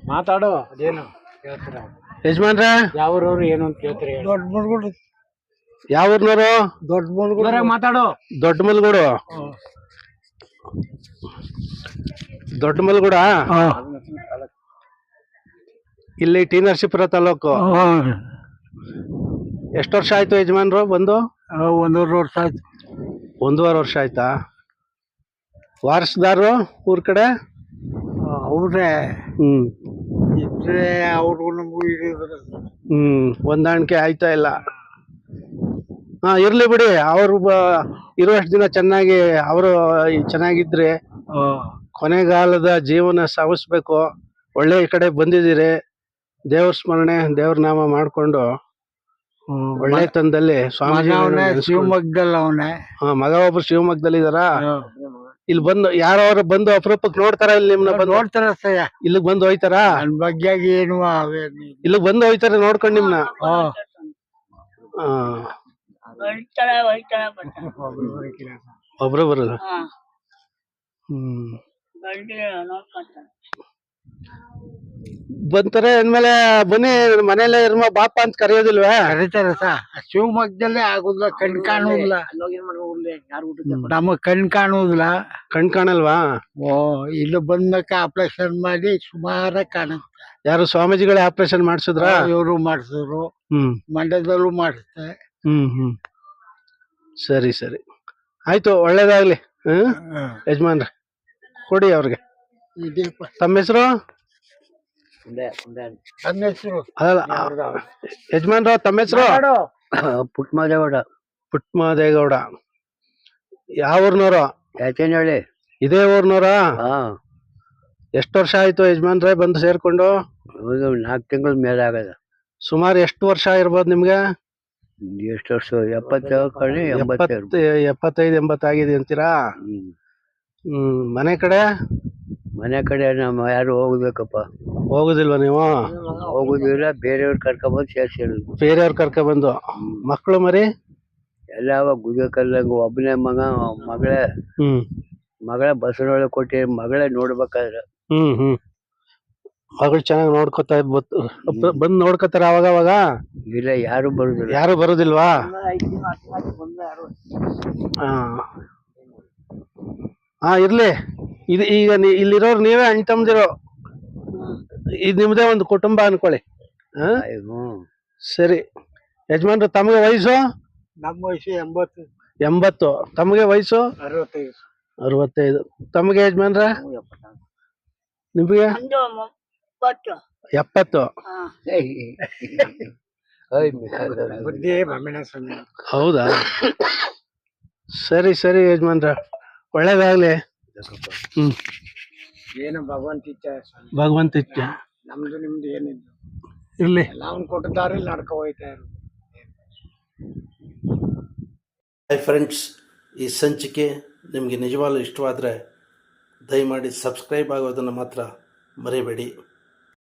ಮಾತಾಡು, ಅದೇನು ಹೇಳ್ತೀರ? ಯಜಮಾನ್ರೆ ಯಾವ್ರವ್ರು ಏನು ಅಂತ ಕೇಳ್ತೀರಿ? ದೊಡ್ಡ ಮುಳುಗುಡು. ಯಾವ ಊರ್ನವರು? ದೊಡ್ಡ ಮುಳುಗುಡು. ಮಾತಾಡು. ದೊಡ್ಡ ಮಲ್ಗೂಡು. ದೊಡ್ಡ ಮಲ್ಗೂಡ ಇಲ್ಲಿ ಟಿ ನರಸೀಪುರ ತಾಲೂಕು. ಎಷ್ಟು ವರ್ಷ ಆಯ್ತು ಯಜಮಾನ್ರು ಬಂದು? 1.5 ವರ್ಷ ಆಯ್ತು. 1.5 ವರ್ಷ ಆಯ್ತಾ? ವಾರಸ್ದಾರು ಊರ್ ಕಡೆ? ಅವ್ರೆ ಹ್ಮ್ ಇದ್ರೆ ಅವ್ರಿಗೂ ನಮಗೂ ಹೊಂದಾಣಿಕೆ ಆಯ್ತಾ ಇಲ್ಲ? ಹಾ ಇರ್ಲಿ ಬಿಡಿ, ಅವ್ರು ಇರುವಷ್ಟು ದಿನ ಚೆನ್ನಾಗಿ ಅವರು ಚೆನ್ನಾಗಿದ್ರೆ ಕೊನೆಗಾಲದ ಜೀವನ ಸಾಗಿಸ್ಬೇಕು. ಒಳ್ಳೆ ಕಡೆ ಬಂದಿದ್ದೀರಿ, ದೇವ್ರ ಸ್ಮರಣೆ ದೇವ್ರ ನಾಮ ಮಾಡ್ಕೊಂಡು ಒಳ್ಳೆ ತಂದಲ್ಲಿ ಸ್ವಾಮೀಜಿ ಶಿವಮೊಗ್ಗದಲ್ಲಿ ಅವನೇ. ಮಗ ಒಬ್ರು ಶಿವಮೊಗ್ಗದಲ್ಲಿ ಇದಾರ. ಇಲ್ಲಿ ಬಂದು ಯಾರವ್ರ ಬಂದು ಅಪರೂಪಕ್ಕೆ ನೋಡ್ತಾರ? ಇಲ್ಲಿ ನಿಮ್ನ ಬಂದು ನೋಡ್ತಾರ ಸಯ್ಯ. ಇಲ್ಲಿಗ್ ಬಂದು ಹೋಯ್ತಾರ? ನನ್ ಬಗ್ಗೆ ಏನು ಇಲ್ಲಿಗ್ ಬಂದು ಹೋಯ್ತಾರ ನೋಡ್ಕೊಂಡ್ ನಿಮ್ನ? ಒಬ್ರು ಬರಲ್ಲ. ಬಂತಾರೆ ಅಂದ್ಮೇಲೆ ಬನ್ನಿ ಮನೇಲೆ ಇರ್ಮ ಬಾಪ ಅಂತ ಕರೆಯೋದಿಲ್ವಾ? ಕರೀತಾರ ಸ. ಶಿವಮೊಗ್ಗದಲ್ಲೇ ಆಗುದಿಲ್ಲ, ಕಣ್ ಕಾಣುದಿಲ್ಲ ನಮಗ್, ಕಣ್ ಕಾಣುದಿಲ್ಲ. ಕಣ್ ಕಾಣಲ್ವಾ? ಇಲ್ಲಿ ಬಂದ್ಮೇಲೆ ಆಪರೇಷನ್ ಮಾಡಿ ಸುಮಾರ ಕಾಣುತ್ತೆ. ಯಾರು ಸ್ವಾಮೀಜಿಗಳೇ ಆಪರೇಷನ್ ಮಾಡ್ಸಿದ್ರ? ಇವರು ಮಾಡಿಸಿದ್ರು, ಹ್ಮ್ ಮಂಡ್ಯದಲ್ಲೂ ಮಾಡಿಸ್ತೆ. ಹ್ಮ್ ಸರಿ ಸರಿ ಆಯ್ತು, ಒಳ್ಳೇದಾಗ್ಲಿ. ಯಜಮಾನ್ರೆ ಕೊಡಿ ಅವ್ರಿಗೆ. ತಮ್ಮ ಹೆಸರು? ನನ್ನ ಹೆಸರು ಅದಲ್ಲ ಯಜಮಾನ್ರ, ತಮ್ಮ ಹೆಸರು? ಪುಟ್ಮದೇಗೌಡ. ಪುಟ್ಮದೇಗೌಡ. ಯಾವ ಊರ್ನವ್ರು? ಯಾಚೇನಹಳ್ಳಿ. ಇದೇ ಊರ್ನವ್ರ? ಹಾ, ಎಷ್ಟು ವರ್ಷ ಆಯ್ತು ಯಜಮಾನ್ರೆ ಬಂದು ಸೇರ್ಕೊಂಡು? 4 ತಿಂಗಳ ಮೇಲೆ ಆಗದ. ಸುಮಾರು ಎಷ್ಟು ವರ್ಷ ಇರ್ಬೋದು ನಿಮ್ಗೆ? ಎಷ್ಟು ವರ್ಷ? 70 75-80 ಆಗಿದೆ ಅಂತೀರಾ? ಮನೆ ಕಡೆ? ಮನೆ ಕಡೆ ನಮ್ಮ ಯಾರು ಹೋಗ್ಬೇಕಪ್ಪ. ಹೋಗುದಿಲ್ವಾ ನೀವು? ಹೋಗುದಿಲ್ಲ, ಬೇರೆಯವ್ರ ಕರ್ಕೊಂಡ್ಬಂದು ಸೇರ್ಸಿರೋದು. ಬೇರೆಯವ್ರ ಕರ್ಕೊಂಡ್ಬಂದು. ಮಕ್ಕಳು ಮರಿ ಎಲ್ಲ ಗುಜಕಲ್ಲಂಗ ಒಬ್ಬನೇ ಮಗಳೇ ಬಸವನೊಳಗೆ ಕೊಟ್ಟಿ ಮಗಳೇ ನೋಡ್ಬೇಕಾದ್ರೆ. ಮಗಳು ಚೆನ್ನಾಗಿ ನೋಡ್ಕೊತಾ ಬಂದ್ ನೋಡ್ಕೊತಾರ ಅವಾಗ ಅವಾಗ? ಇಲ್ಲ, ಯಾರು ಬರುದಿಲ್ಲ. ಯಾರು ಬರುದಿಲ್ವಾ? ಹಾ ಇರ್ಲಿ. ಇದು ಈಗ ಇಲ್ಲಿರೋರು ನೀವೇ ಅಣ್ಣ ತಮ್ದಿರೋ, ಇದು ನಿಮ್ದೇ ಒಂದು ಕುಟುಂಬ ಅನ್ಕೊಳ್ಳಿ. ಸರಿ ಯಜಮಾನ್ರು, ತಮಗೆ ವಯಸ್ಸು? ನಮ್ಮ ವಯಸ್ಸು 80. ತಮಗೆ ವಯಸ್ಸು? 65. ತಮಗೆ ಯಜಮಾನ್ರ? ನಿಮಗೆ 70. ಹೌದಾ? ಸರಿ ಸರಿ ಯಜಮಾನ್ರ, ಒಳ್ಳೇದಾಗ್ಲಿ. ಏನು ಭಗವಂತ ಇಚ್ಛೆ. ಭಗವಂತ ಇಚ್ಛೆ. ನಮ್ದು ನಿಮ್ದು ಏನಿಲ್ಲ, ಇರ್ಲಿ. ಎಲ್ಲ ಅವ್ನು ಕೊಟ್ಟಿದ್ದಾರೆ, ನಡ್ಕೊ ಹೋಯ್ತಾ ಇರು. ಹಾಯ್ ಫ್ರೆಂಡ್ಸ್, ಈ ಸಂಚಿಕೆ ನಿಮಗೆ ನಿಜವಾಗ್ಲೂ ಇಷ್ಟವಾದರೆ ದಯಮಾಡಿ ಸಬ್ಸ್ಕ್ರೈಬ್ ಆಗೋದನ್ನು ಮಾತ್ರ ಮರಿಬೇಡಿ.